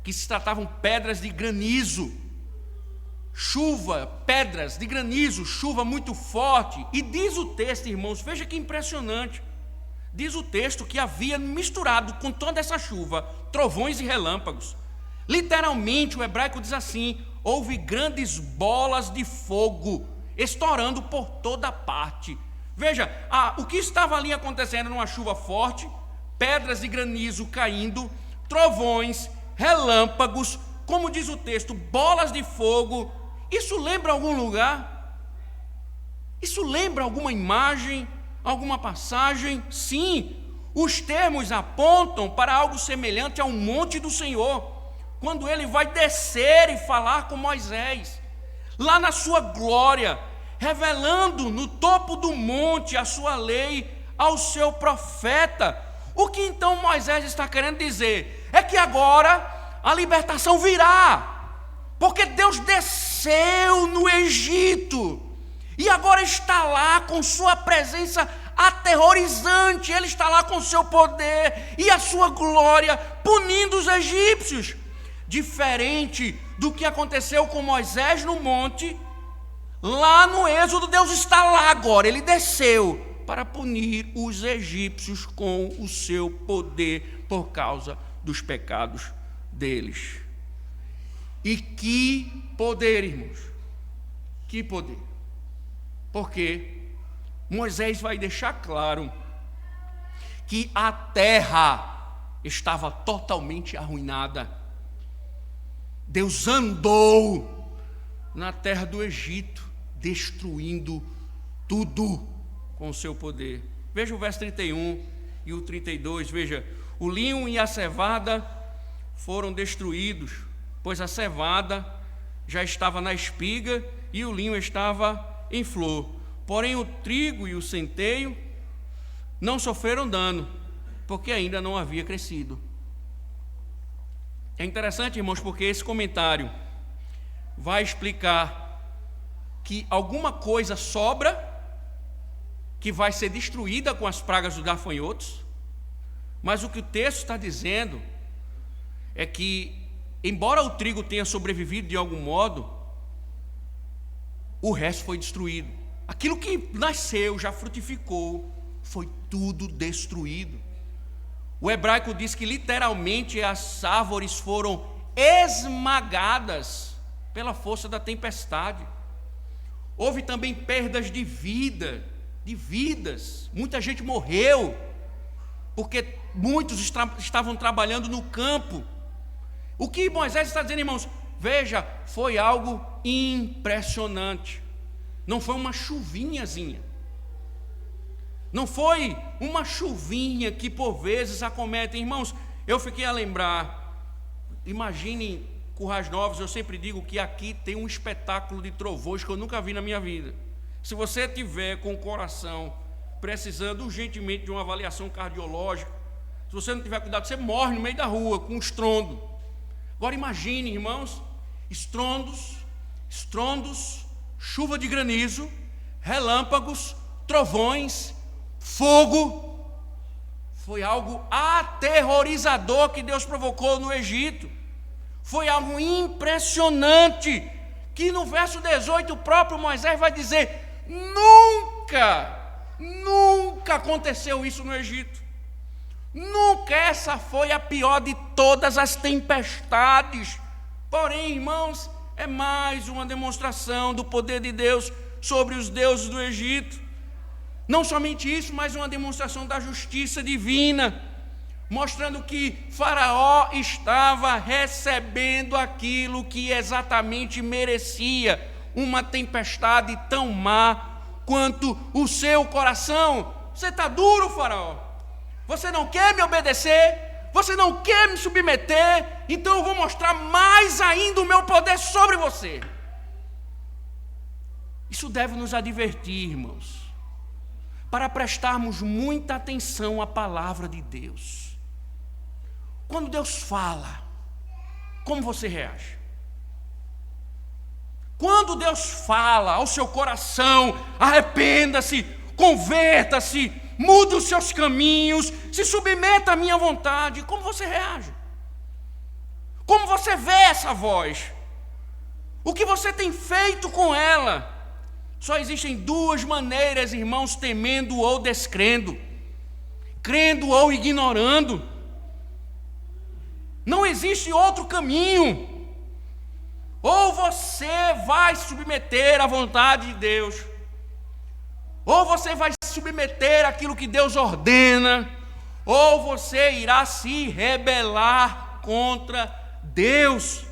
que se tratavam pedras de granizo. Chuva, pedras de granizo, chuva muito forte. E diz o texto, irmãos, veja que impressionante: Diz o texto que havia misturado com toda essa chuva trovões e relâmpagos. Literalmente, o hebraico diz assim: houve grandes bolas de fogo estourando por toda parte. Veja, o que estava ali acontecendo numa chuva forte, pedras de granizo caindo, trovões, relâmpagos, como diz o texto, bolas de fogo. Isso lembra algum lugar? Isso lembra alguma imagem, alguma passagem? Sim, os termos apontam para algo semelhante ao monte do Senhor, quando ele vai descer e falar com Moisés, lá na sua glória, revelando no topo do monte a sua lei ao seu profeta. O que então Moisés está querendo dizer? É que agora a libertação virá, porque Deus desceu no Egito, e agora está lá com sua presença aterrorizante, ele está lá com seu poder e a sua glória, punindo os egípcios. Diferente do que aconteceu com Moisés no monte, lá no Êxodo, Deus está lá agora, ele desceu para punir os egípcios com o seu poder por causa dos pecados deles. E que poder, irmãos, que poder, porque Moisés vai deixar claro que a terra estava totalmente arruinada. Deus andou na terra do Egito, destruindo tudo com o seu poder. Veja o verso 31 e o 32, veja: o linho e a cevada foram destruídos, pois a cevada já estava na espiga e o linho estava em flor. Porém o trigo e o centeio não sofreram dano, porque ainda não havia crescido. É interessante, irmãos, porque esse comentário vai explicar que alguma coisa sobra, que vai ser destruída com as pragas dos gafanhotos, mas o que o texto está dizendo é que, embora o trigo tenha sobrevivido de algum modo, o resto foi destruído. Aquilo que nasceu, já frutificou, foi tudo destruído. O hebraico diz que literalmente as árvores foram esmagadas pela força da tempestade. Houve também perdas de vidas. Muita gente morreu, porque muitos estavam trabalhando no campo. O que Moisés está dizendo, irmãos? Veja, foi algo impressionante. Não foi uma chuvinhazinha. Não foi uma chuvinha que por vezes acometem. Irmãos, eu fiquei a lembrar, imaginem Currais Novos, eu sempre digo que aqui tem um espetáculo de trovões que eu nunca vi na minha vida. Se você tiver com o coração precisando urgentemente de uma avaliação cardiológica, se você não tiver cuidado, você morre no meio da rua com um estrondo. Agora imagine, irmãos, estrondos, chuva de granizo, relâmpagos, trovões, fogo. Foi algo aterrorizador que Deus provocou no Egito. Foi algo impressionante, que no verso 18 o próprio Moisés vai dizer: nunca aconteceu isso no Egito. Nunca essa foi a pior de todas as tempestades. Porém, irmãos, é mais uma demonstração do poder de Deus sobre os deuses do Egito. Não somente isso, mas uma demonstração da justiça divina, mostrando que Faraó estava recebendo aquilo que exatamente merecia, uma tempestade tão má quanto o seu coração. Você está duro, Faraó? Você não quer me obedecer? Você não quer me submeter? Então eu vou mostrar mais ainda o meu poder sobre você. Isso deve nos advertir, irmãos, para prestarmos muita atenção à palavra de Deus. Quando Deus fala, como você reage? Quando Deus fala ao seu coração: arrependa-se, converta-se, mude os seus caminhos, se submeta à minha vontade, como você reage? Como você vê essa voz? O que você tem feito com ela? Só existem duas maneiras, irmãos, temendo ou descrendo. crendo ou ignorando. Não existe outro caminho. Ou você vai se submeter à vontade de Deus, ou você vai se submeter àquilo que Deus ordena, ou você irá se rebelar contra Deus.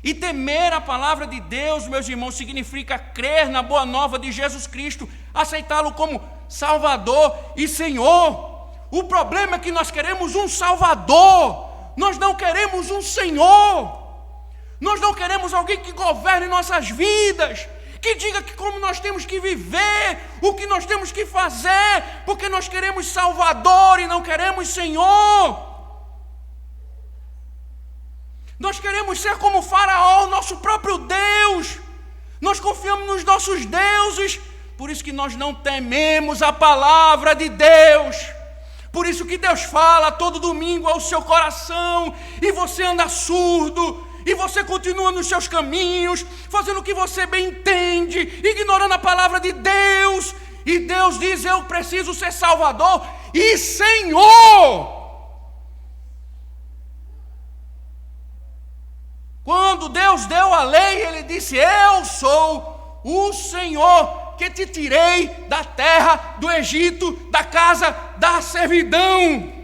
E temer a palavra de Deus, meus irmãos, significa crer na boa nova de Jesus Cristo, aceitá-lo como Salvador e Senhor. O problema é que nós queremos um Salvador, nós não queremos um Senhor. Nós não queremos alguém que governe nossas vidas, que diga que como nós temos que viver, o que nós temos que fazer, porque nós queremos Salvador e não queremos Senhor. Nós queremos ser como Faraó, nosso próprio Deus. Nós confiamos nos nossos deuses, por isso que nós não tememos a palavra de Deus. Por isso que Deus fala todo domingo ao seu coração, e você anda surdo, e você continua nos seus caminhos, fazendo o que você bem entende, ignorando a palavra de Deus. E Deus diz: eu preciso ser Salvador e Senhor. Quando Deus deu a lei, Ele disse: eu sou o Senhor que te tirei da terra do Egito, da casa da servidão.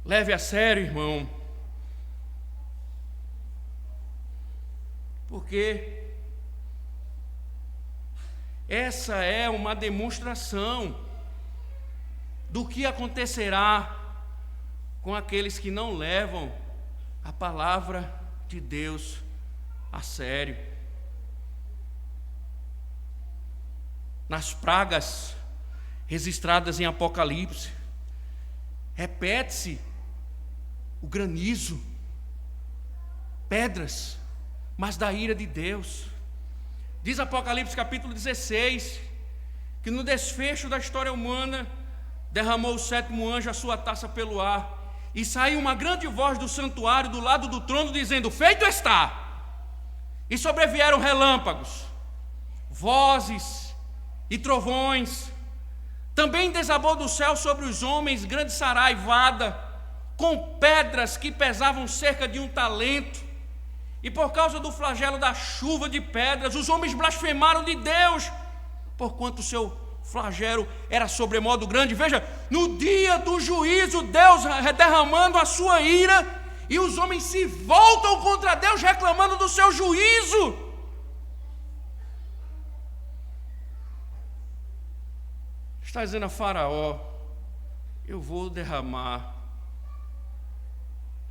Leve a sério, irmão, porque essa é uma demonstração do que acontecerá com aqueles que não levam a palavra de Deus a sério. Nas pragas registradas em Apocalipse, repete-se o granizo, pedras, mas da ira de Deus. Diz Apocalipse capítulo 16, que no desfecho da história humana, derramou o sétimo anjo a sua taça pelo ar, e saiu uma grande voz do santuário do lado do trono, dizendo: feito está! E sobrevieram relâmpagos, vozes e trovões. Também desabou do céu sobre os homens grande saraivada, com pedras que pesavam cerca de 1 talento. E por causa do flagelo da chuva de pedras, os homens blasfemaram de Deus, porquanto o seu flagelo era sobremodo grande. Veja, no dia do juízo, Deus derramando a sua ira, e os homens se voltam contra Deus, reclamando do seu juízo. Está dizendo a Faraó: eu vou derramar.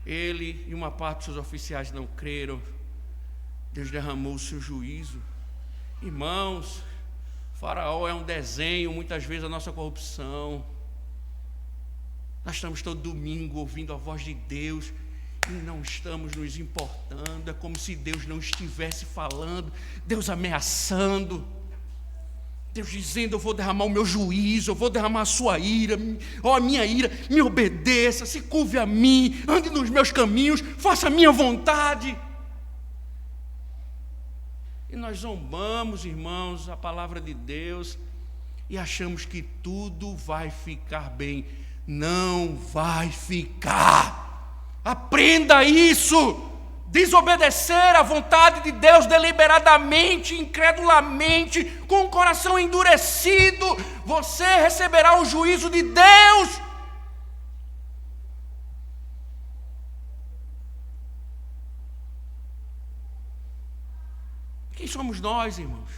Ele e uma parte dos seus oficiais não creram. Deus derramou o seu juízo. Irmãos, Faraó é um desenho, muitas vezes, da nossa corrupção. Nós estamos todo domingo ouvindo a voz de Deus e não estamos nos importando. É como se Deus não estivesse falando, Deus ameaçando, Deus dizendo: eu vou derramar o meu juízo, eu vou derramar a sua ira, a minha ira, me obedeça, se curve a mim, ande nos meus caminhos, faça a minha vontade. E nós zombamos, irmãos, a palavra de Deus e achamos que tudo vai ficar bem. Não vai ficar. Aprenda isso. Desobedecer à vontade de Deus deliberadamente, incredulamente, com o coração endurecido, você receberá o juízo de Deus. Quem somos nós, irmãos?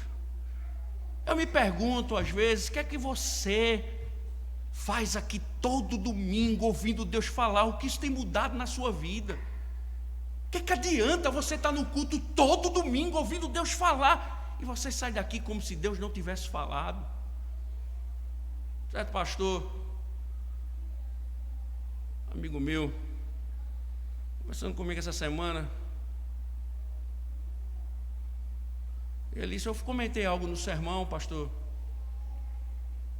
Eu me pergunto às vezes, o que é que você faz aqui todo domingo ouvindo Deus falar? O que isso tem mudado na sua vida? O que adianta você estar no culto todo domingo ouvindo Deus falar e você sai daqui como se Deus não tivesse falado? Certo, pastor? Amigo meu, conversando comigo essa semana, ele disse: eu comentei algo no sermão, pastor.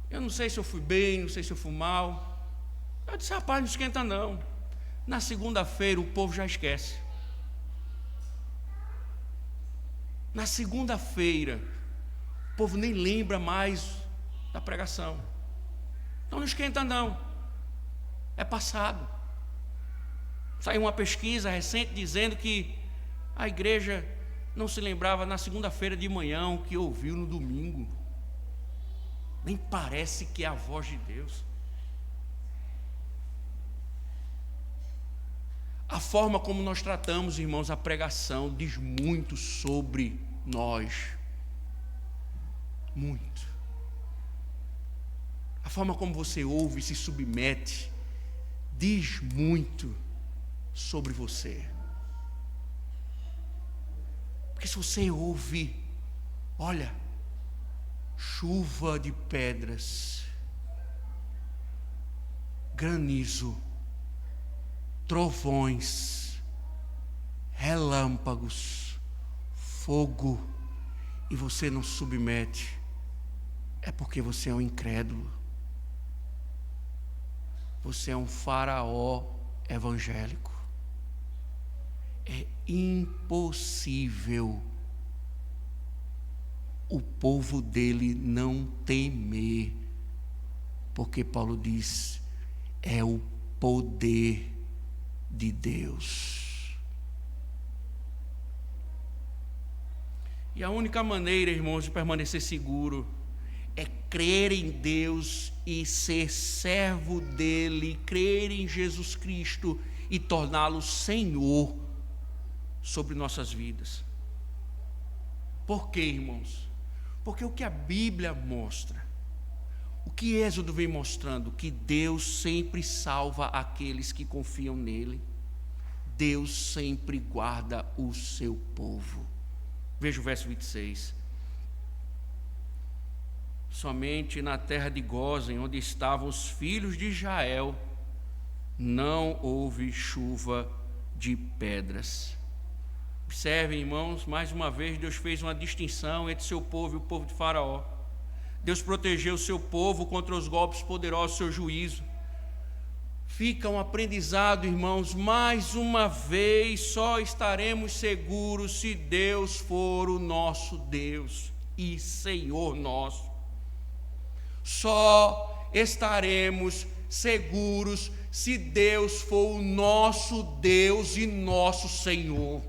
Eu não sei se eu fui bem, não sei se eu fui mal. Eu disse: rapaz, não esquenta não. Na segunda-feira o povo já esquece. Na segunda-feira, o povo nem lembra mais da pregação. Então não esquenta não, é passado. Saiu uma pesquisa recente dizendo que a igreja não se lembrava na segunda-feira de manhã o que ouviu no domingo. Nem parece que é a voz de Deus. A forma como nós tratamos, irmãos, a pregação diz muito sobre nós. Muito. A forma como você ouve e se submete diz muito sobre você. Porque se você ouve, olha, chuva de pedras, granizo, trovões, relâmpagos, fogo, e você não submete, é porque você é um incrédulo. Você é um faraó evangélico. É impossível o povo dele não temer, porque Paulo diz, é o poder de Deus. E a única maneira, irmãos, de permanecer seguro é crer em Deus e ser servo dele, crer em Jesus Cristo e torná-lo Senhor sobre nossas vidas. Por quê, irmãos? Porque o que a Bíblia mostra, o que Êxodo vem mostrando, que Deus sempre salva aqueles que confiam nele. Deus sempre guarda o seu povo. Veja o verso 26. Somente na terra de Gósen, onde estavam os filhos de Israel, não houve chuva de pedras. Observem, irmãos, mais uma vez Deus fez uma distinção entre seu povo e o povo de Faraó. Deus protegeu o seu povo contra os golpes poderosos do seu juízo. Fica um aprendizado, irmãos, mais uma vez só estaremos seguros se Deus for o nosso Deus e Senhor nosso. Só estaremos seguros se Deus for o nosso Deus e nosso Senhor.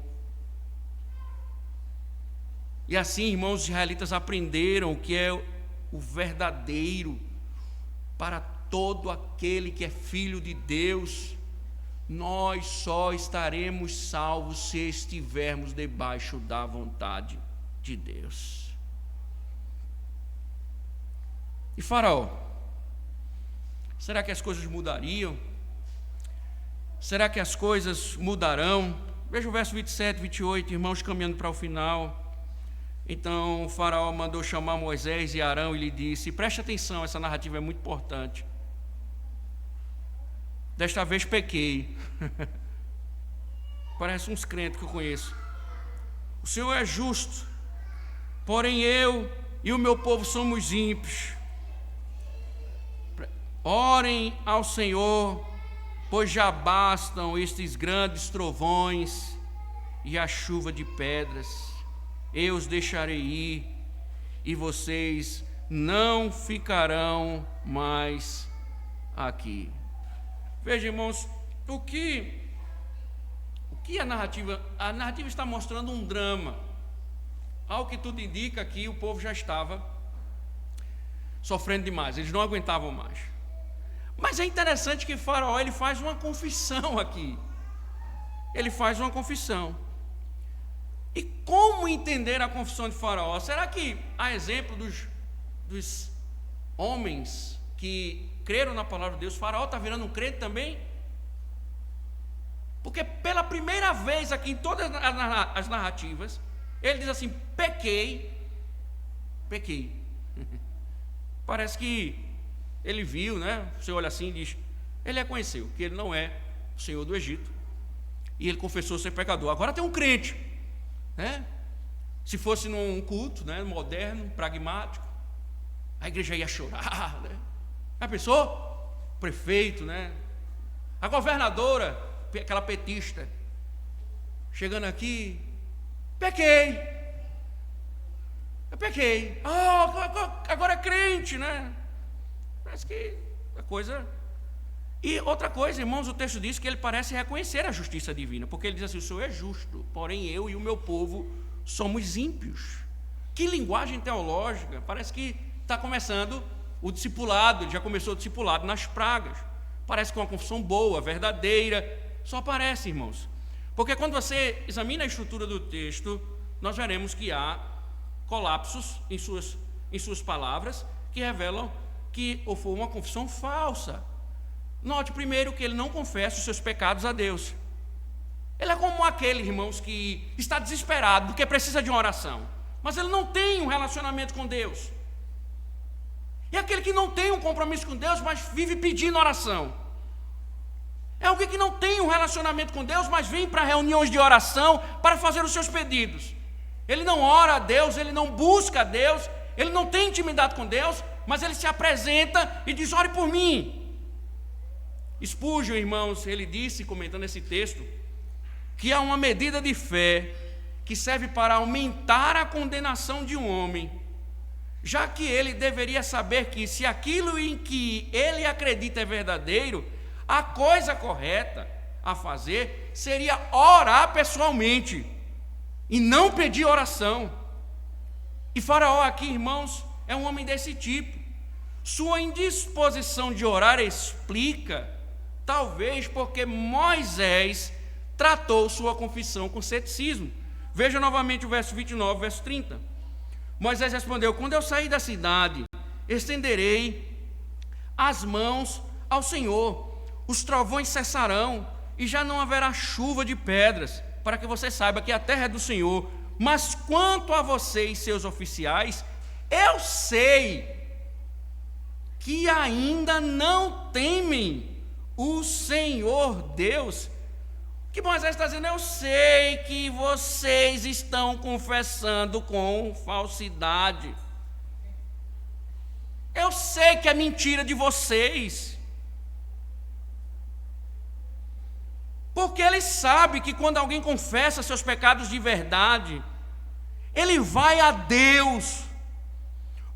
E assim, irmãos, os israelitas aprenderam o que é o verdadeiro para todo aquele que é filho de Deus. Nós só estaremos salvos se estivermos debaixo da vontade de Deus. E Faraó? Será que as coisas mudariam? Será que as coisas mudarão? Veja o verso 27, 28, irmãos, caminhando para o final. Então o Faraó mandou chamar Moisés e Arão e lhe disse, preste atenção, essa narrativa é muito importante. Desta vez pequei. Parece uns crentes que eu conheço. O Senhor é justo, porém eu e o meu povo somos ímpios. Orem ao Senhor, pois já bastam estes grandes trovões e a chuva de pedras. Eu os deixarei ir, e vocês não ficarão mais aqui. Veja, irmãos, o que a narrativa está mostrando um drama. Ao que tudo indica aqui, o povo já estava sofrendo demais, eles não aguentavam mais. Mas é interessante que Faraó, ele faz uma confissão aqui. Ele faz uma confissão. E como entender a confissão de Faraó? Será que, a exemplo dos homens que creram na palavra de Deus, Faraó está virando um crente também? Porque pela primeira vez aqui em todas as narrativas, ele diz assim, pequei. Parece que ele viu, né? Você olha assim e diz, ele reconheceu que ele não é o Senhor do Egito, e ele confessou ser pecador. Agora tem um crente, né? Se fosse num culto, né, moderno, pragmático, a igreja ia chorar, né? Já pensou? O prefeito, né? A governadora, aquela petista, chegando aqui, pequei. Eu pequei. Agora é crente, né? Parece que a coisa... E outra coisa, irmãos, o texto diz que ele parece reconhecer a justiça divina, porque ele diz assim: o Senhor é justo, porém eu e o meu povo somos ímpios. Que linguagem teológica! Parece que está começando o discipulado, já começou o discipulado nas pragas. Parece que é uma confissão boa, verdadeira. Só parece, irmãos. Porque quando você examina a estrutura do texto, nós veremos que há colapsos em suas palavras que revelam que ou foi uma confissão falsa. Note primeiro que ele não confessa os seus pecados a Deus. Ele é como aquele, irmãos, que está desesperado porque precisa de uma oração, mas ele não tem um relacionamento com Deus. E aquele que não tem um compromisso com Deus, mas vive pedindo oração. É alguém que não tem um relacionamento com Deus, mas vem para reuniões de oração para fazer os seus pedidos. Ele não ora a Deus, ele não busca a Deus, ele não tem intimidade com Deus, mas ele se apresenta e diz: ore por mim. Spurgeon, irmãos, ele disse, comentando esse texto, que há uma medida de fé que serve para aumentar a condenação de um homem, já que ele deveria saber que, se aquilo em que ele acredita é verdadeiro, a coisa correta a fazer seria orar pessoalmente e não pedir oração. E Faraó aqui, irmãos, é um homem desse tipo. Sua indisposição de orar explica, talvez, porque Moisés tratou sua confissão com ceticismo. Veja novamente o verso 29, verso 30. Moisés respondeu: quando eu sair da cidade, estenderei as mãos ao Senhor, os trovões cessarão e já não haverá chuva de pedras, para que você saiba que a terra é do Senhor. Mas quanto a vocês, seus oficiais, eu sei que ainda não temem o Senhor Deus. O que Moisés está dizendo: eu sei que vocês estão confessando com falsidade. Eu sei que é mentira de vocês. Porque ele sabe que quando alguém confessa seus pecados de verdade, ele vai a Deus.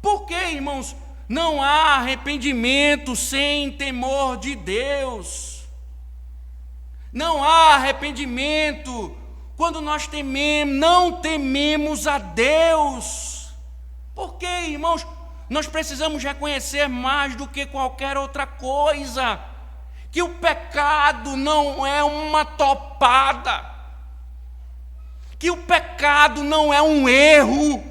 Por que, irmãos, não há arrependimento sem temor de Deus? Não há arrependimento quando nós não tememos a Deus. Por que, irmãos, nós precisamos reconhecer mais do que qualquer outra coisa que o pecado não é uma topada, que o pecado não é um erro,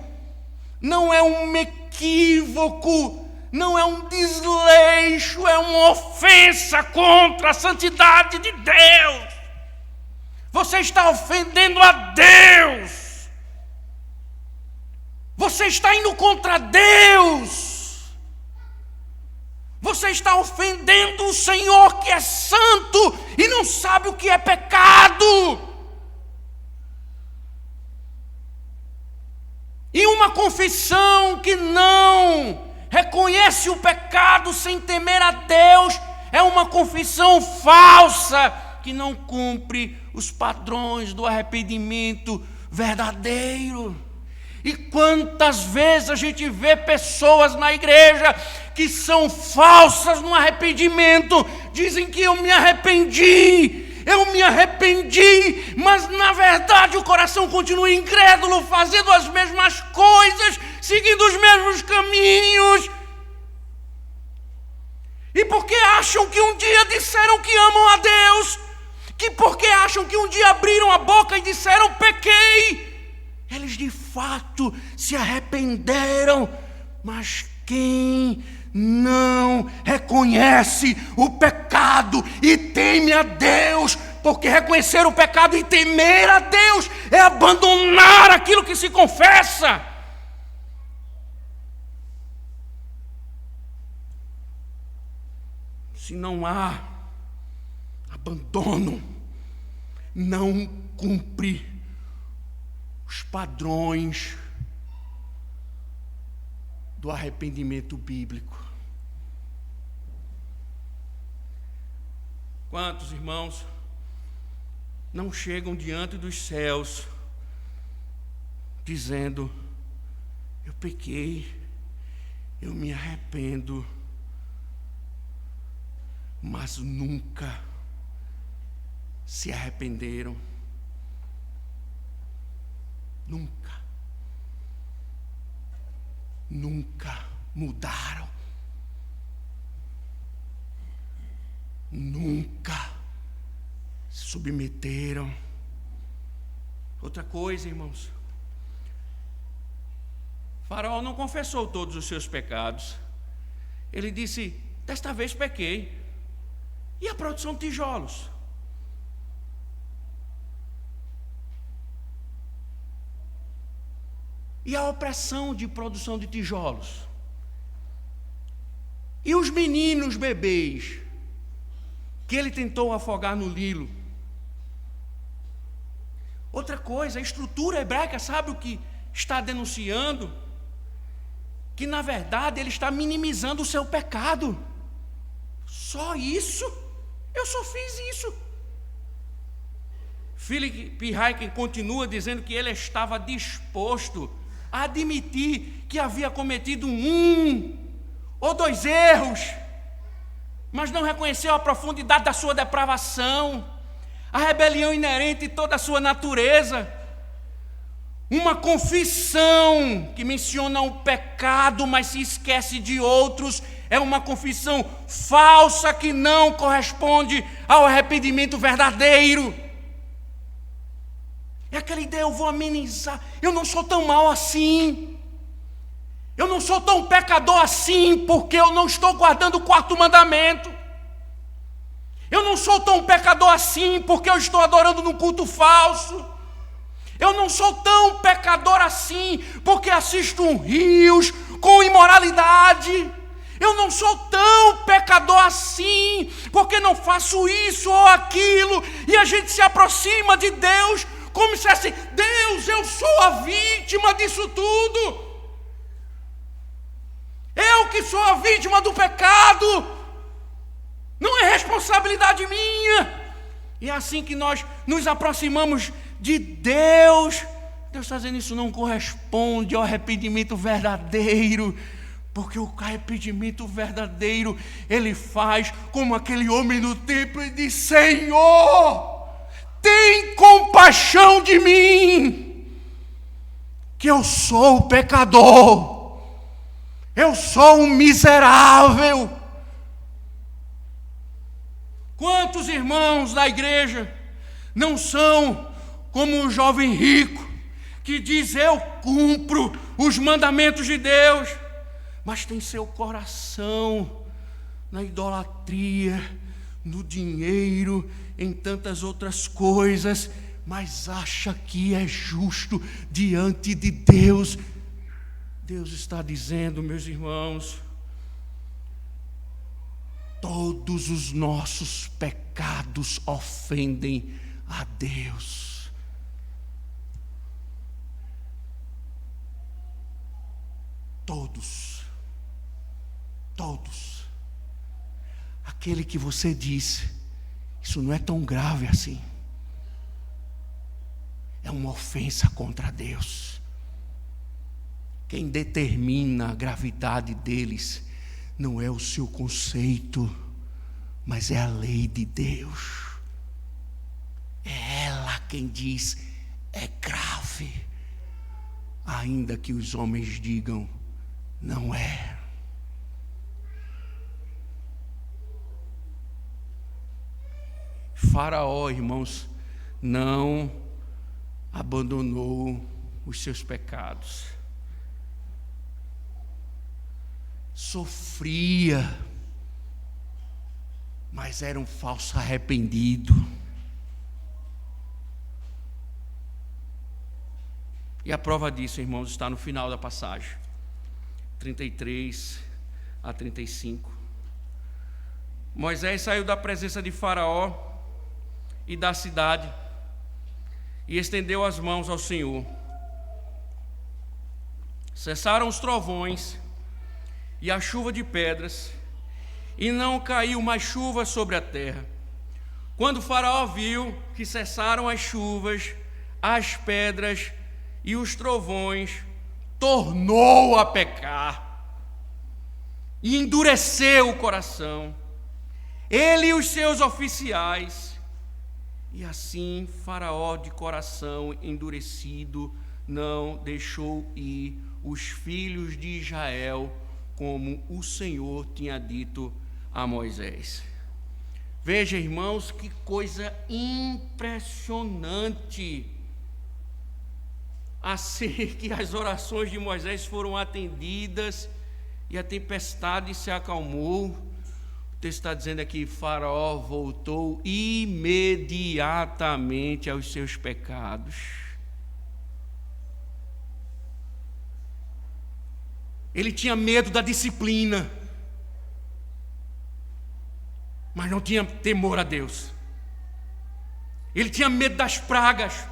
não é um equívoco, não é um desleixo, é uma ofensa contra a santidade de Deus. Você está ofendendo a Deus, você está indo contra Deus, você está ofendendo o Senhor, que é santo e não sabe o que é pecado. E uma confissão que não reconhece o pecado sem temer a Deus é uma confissão falsa, que não cumpre os padrões do arrependimento verdadeiro. E quantas vezes a gente vê pessoas na igreja que são falsas no arrependimento, dizem que eu me arrependi, mas na verdade o coração continua incrédulo, fazendo as mesmas coisas, seguindo os mesmos caminhos. E porque acham que um dia disseram que amam a Deus, que porque acham que um dia abriram a boca e disseram pequei, eles de fato se arrependeram. Mas quem não reconhece o pecado e teme a Deus, porque reconhecer o pecado e temer a Deus é abandonar aquilo que se confessa. Se não há abandono, não cumpre os padrões do arrependimento bíblico. Quantos irmãos não chegam diante dos céus dizendo: eu pequei, eu me arrependo, mas nunca se arrependeram. Nunca mudaram. Nunca se submeteram. Outra coisa, irmãos, Faraó não confessou todos os seus pecados. Ele disse: desta vez pequei. E a produção de tijolos? E a opressão de produção de tijolos? E os meninos bebês que ele tentou afogar no Nilo? Outra coisa, a estrutura hebraica, sabe o que está denunciando? Que na verdade ele está minimizando o seu pecado. Só isso? Eu só fiz isso. Philip Ryken continua dizendo que ele estava disposto a admitir que havia cometido 1 ou 2 erros, mas não reconheceu a profundidade da sua depravação, a rebelião inerente em toda a sua natureza. Uma confissão que menciona o pecado, mas se esquece de outros, é uma confissão falsa que não corresponde ao arrependimento verdadeiro. É aquela ideia: eu vou amenizar, eu não sou tão mal assim, eu não sou tão pecador assim, porque eu não estou guardando o 4º mandamento. Eu não sou tão pecador assim, porque eu estou adorando num culto falso. Eu não sou tão pecador assim, porque assisto rios com imoralidade. Eu não sou tão pecador assim, porque não faço isso ou aquilo. E a gente se aproxima de Deus como se assim: Deus, eu sou a vítima disso tudo. Eu que sou a vítima do pecado. Não é responsabilidade minha. E é assim que nós nos aproximamos de Deus. Deus está dizendo: isso não corresponde ao arrependimento verdadeiro. Porque o arrependimento verdadeiro, ele faz como aquele homem no templo e diz: Senhor, tem compaixão de mim, que eu sou pecador, eu sou um miserável. Quantos irmãos da igreja não são como o jovem rico, que diz: eu cumpro os mandamentos de Deus, mas tem seu coração na idolatria, no dinheiro, em tantas outras coisas, mas acha que é justo diante de Deus. Deus está dizendo, meus irmãos, todos os nossos pecados ofendem a Deus. Todos. Aquele que você disse: isso não é tão grave assim, é uma ofensa contra Deus. Quem determina a gravidade deles não é o seu conceito, mas é a lei de Deus. É ela quem diz: é grave, ainda que os homens digam: não é. Faraó, irmãos, não abandonou os seus pecados. Sofria, mas era um falso arrependido. E a prova disso, irmãos, está no final da passagem, 33 a 35. Moisés saiu da presença de Faraó e da cidade e estendeu as mãos ao Senhor. Cessaram os trovões e a chuva de pedras, e não caiu mais chuva sobre a terra. Quando Faraó viu que cessaram as chuvas, as pedras e os trovões, tornou a pecar e endureceu o coração, ele e os seus oficiais. E assim Faraó, de coração endurecido, não deixou ir os filhos de Israel, como o Senhor tinha dito a Moisés. Veja, irmãos, que coisa impressionante. Assim que as orações de Moisés foram atendidas e a tempestade se acalmou, o texto está dizendo aqui: Faraó voltou imediatamente aos seus pecados. Ele tinha medo da disciplina, mas não tinha temor a Deus. Ele tinha medo das pragas,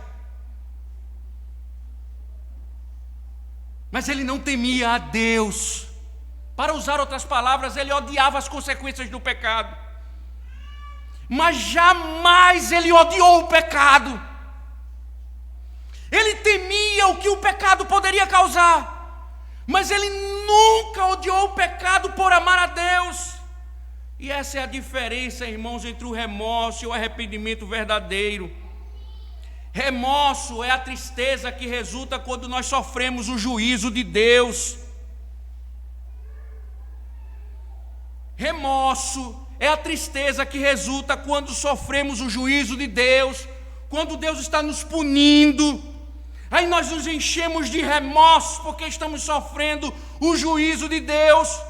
mas ele não temia a Deus. Para usar outras palavras, ele odiava as consequências do pecado, mas jamais ele odiou o pecado. Ele temia o que o pecado poderia causar, mas ele nunca odiou o pecado por amar a Deus. E essa é a diferença, irmãos, entre o remorso e o arrependimento verdadeiro. Remorso é a tristeza que resulta quando nós sofremos o juízo de Deus. Remorso é a tristeza que resulta quando sofremos o juízo de Deus, quando Deus está nos punindo. Aí nós nos enchemos de remorso porque estamos sofrendo o juízo de Deus.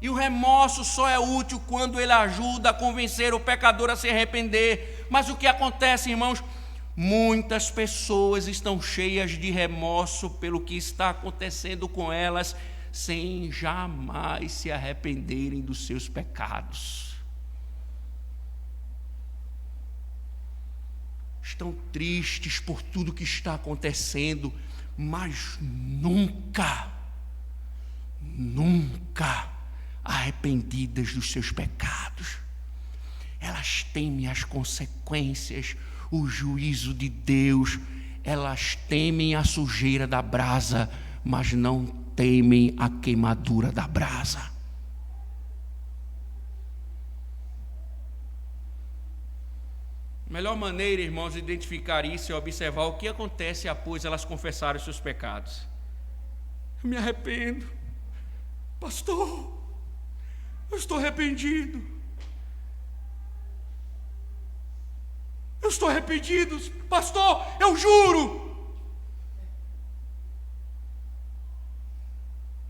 E o remorso só é útil quando ele ajuda a convencer o pecador a se arrepender. Mas o que acontece, irmãos? Muitas pessoas estão cheias de remorso pelo que está acontecendo com elas, sem jamais se arrependerem dos seus pecados. Estão tristes por tudo que está acontecendo, mas nunca arrependidas dos seus pecados. Elas temem as consequências, o juízo de Deus. Elas temem a sujeira da brasa, mas não temem a queimadura da brasa. A melhor maneira, irmãos, de identificar isso é observar o que acontece após elas confessarem os seus pecados. Eu me arrependo, pastor, eu estou arrependido. Eu estou arrependido, pastor, eu juro.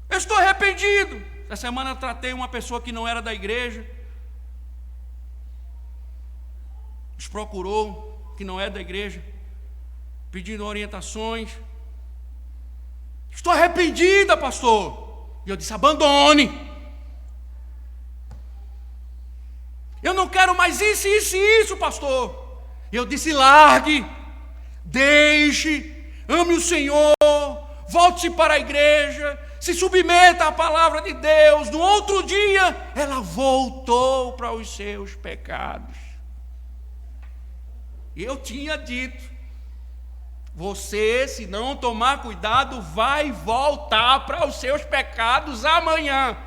Eu estou arrependido. Essa semana eu tratei uma pessoa que não era da igreja, nos procurou, que não é da igreja, pedindo orientações. Estou arrependida, pastor. E eu disse: abandone. Eu não quero mais isso, pastor. E eu disse: largue, deixe, ame o Senhor, volte-se para a igreja, se submeta à palavra de Deus. No outro dia, ela voltou para os seus pecados. E eu tinha dito: você, se não tomar cuidado, vai voltar para os seus pecados amanhã.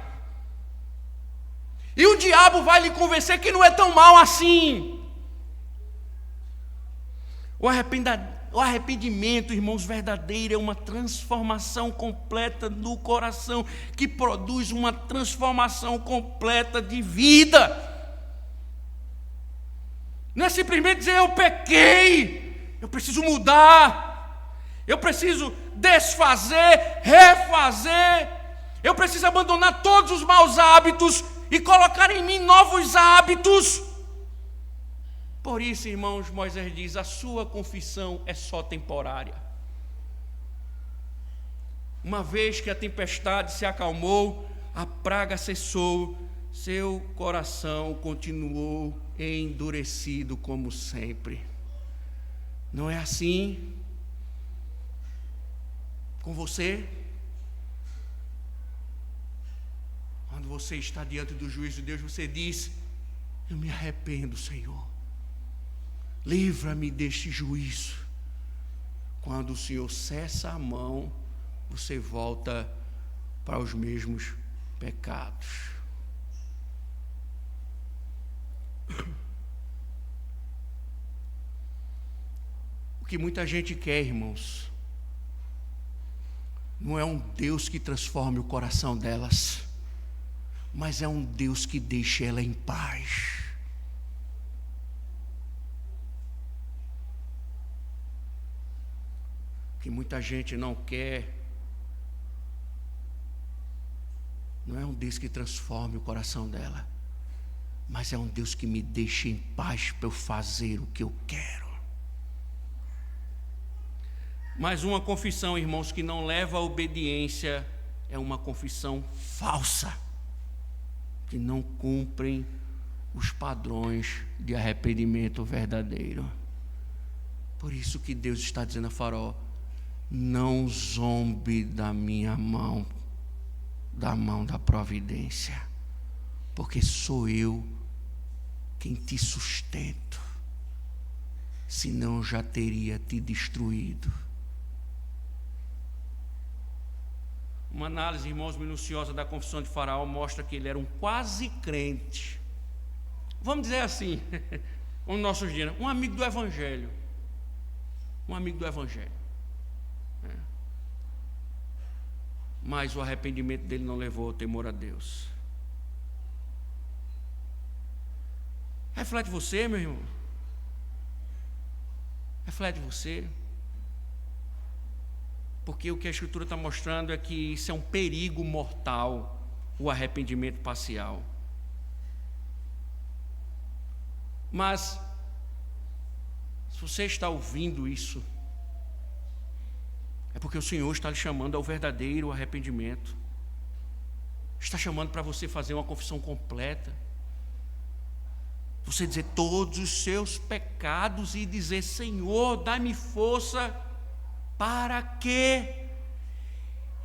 E o diabo vai lhe convencer que não é tão mal assim. O arrependimento, irmãos, verdadeiro é uma transformação completa do coração, que produz uma transformação completa de vida. Não é simplesmente dizer: eu pequei, eu preciso mudar, eu preciso desfazer, refazer, eu preciso abandonar todos os maus hábitos e colocar em mim novos hábitos. Por isso, irmãos, Moisés diz: a sua confissão é só temporária. Uma vez que a tempestade se acalmou, a praga cessou, seu coração continuou endurecido como sempre. Não é assim com você? Quando você está diante do juízo de Deus, você diz: eu me arrependo, Senhor, livra-me deste juízo. Quando o Senhor cessa a mão, você volta para os mesmos pecados. O que muita gente quer, irmãos, não é um Deus que transforme o coração delas, mas é um Deus que deixe ela em paz. O que muita gente não quer não é um Deus que transforme o coração dela, mas é um Deus que me deixa em paz para eu fazer o que eu quero. Mais uma confissão, irmãos, que não leva à obediência é uma confissão falsa, que não cumprem os padrões de arrependimento verdadeiro. Por isso que Deus está dizendo a Faraó: não zombe da minha mão, da mão da providência, porque sou eu quem te sustento, senão eu já teria te destruído. Uma análise, irmãos, minuciosa da confissão de Faraó mostra que ele era um quase crente. Vamos dizer assim, como nossos dias, um amigo do Evangelho. Um amigo do Evangelho. Mas o arrependimento dele não levou ao temor a Deus. Reflete você, meu irmão. Reflete você. Porque o que a Escritura está mostrando é que isso é um perigo mortal, o arrependimento parcial. Mas, se você está ouvindo isso, é porque o Senhor está lhe chamando ao verdadeiro arrependimento. Está chamando para você fazer uma confissão completa. Você dizer todos os seus pecados e dizer: Senhor, dá-me força para que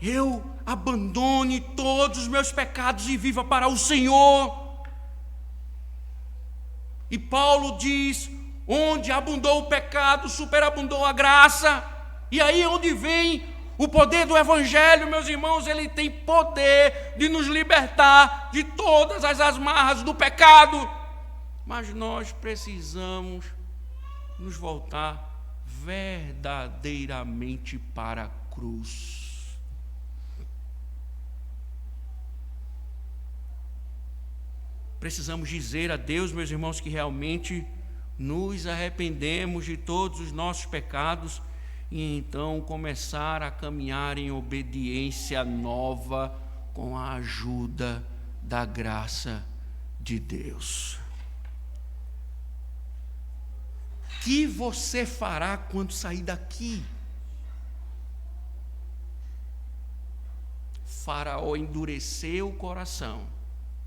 eu abandone todos os meus pecados e viva para o Senhor. E Paulo diz: onde abundou o pecado, superabundou a graça. E aí onde vem o poder do Evangelho, meus irmãos, ele tem poder de nos libertar de todas as amarras do pecado. Mas nós precisamos nos voltar verdadeiramente para a cruz. Precisamos dizer a Deus, meus irmãos, que realmente nos arrependemos de todos os nossos pecados e então começar a caminhar em obediência nova com a ajuda da graça de Deus. O que você fará quando sair daqui? Faraó endureceu o coração,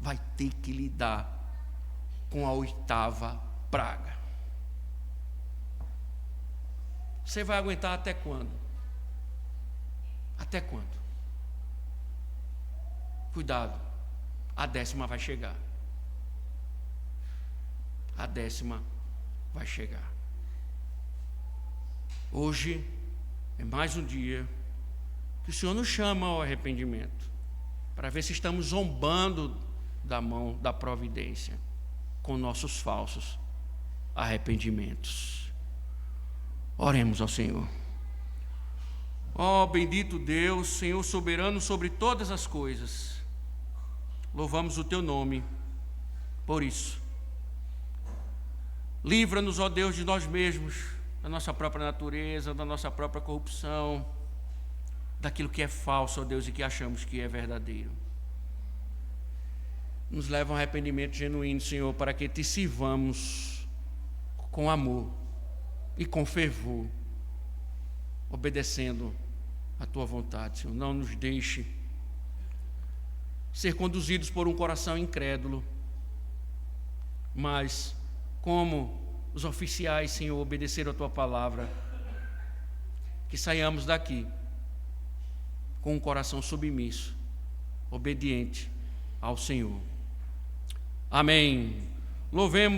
vai ter que lidar com a 8ª praga. Você vai aguentar até quando? Até quando? Cuidado, a 10ª vai chegar. A 10ª vai chegar. Hoje é mais um dia que o Senhor nos chama ao arrependimento, para ver se estamos zombando da mão da providência com nossos falsos arrependimentos. Oremos ao Senhor. Ó bendito Deus, Senhor soberano sobre todas as coisas, louvamos o Teu nome por isso. Livra-nos, ó Deus, de nós mesmos, da nossa própria natureza, da nossa própria corrupção, daquilo que é falso, ó Deus, e que achamos que é verdadeiro. Nos leva a um arrependimento genuíno, Senhor, para que Te sirvamos com amor e com fervor, obedecendo a Tua vontade, Senhor. Não nos deixe ser conduzidos por um coração incrédulo, mas como os oficiais, Senhor, obedeceram a Tua palavra, que saiamos daqui com um coração submisso, obediente ao Senhor. Amém. Louvemos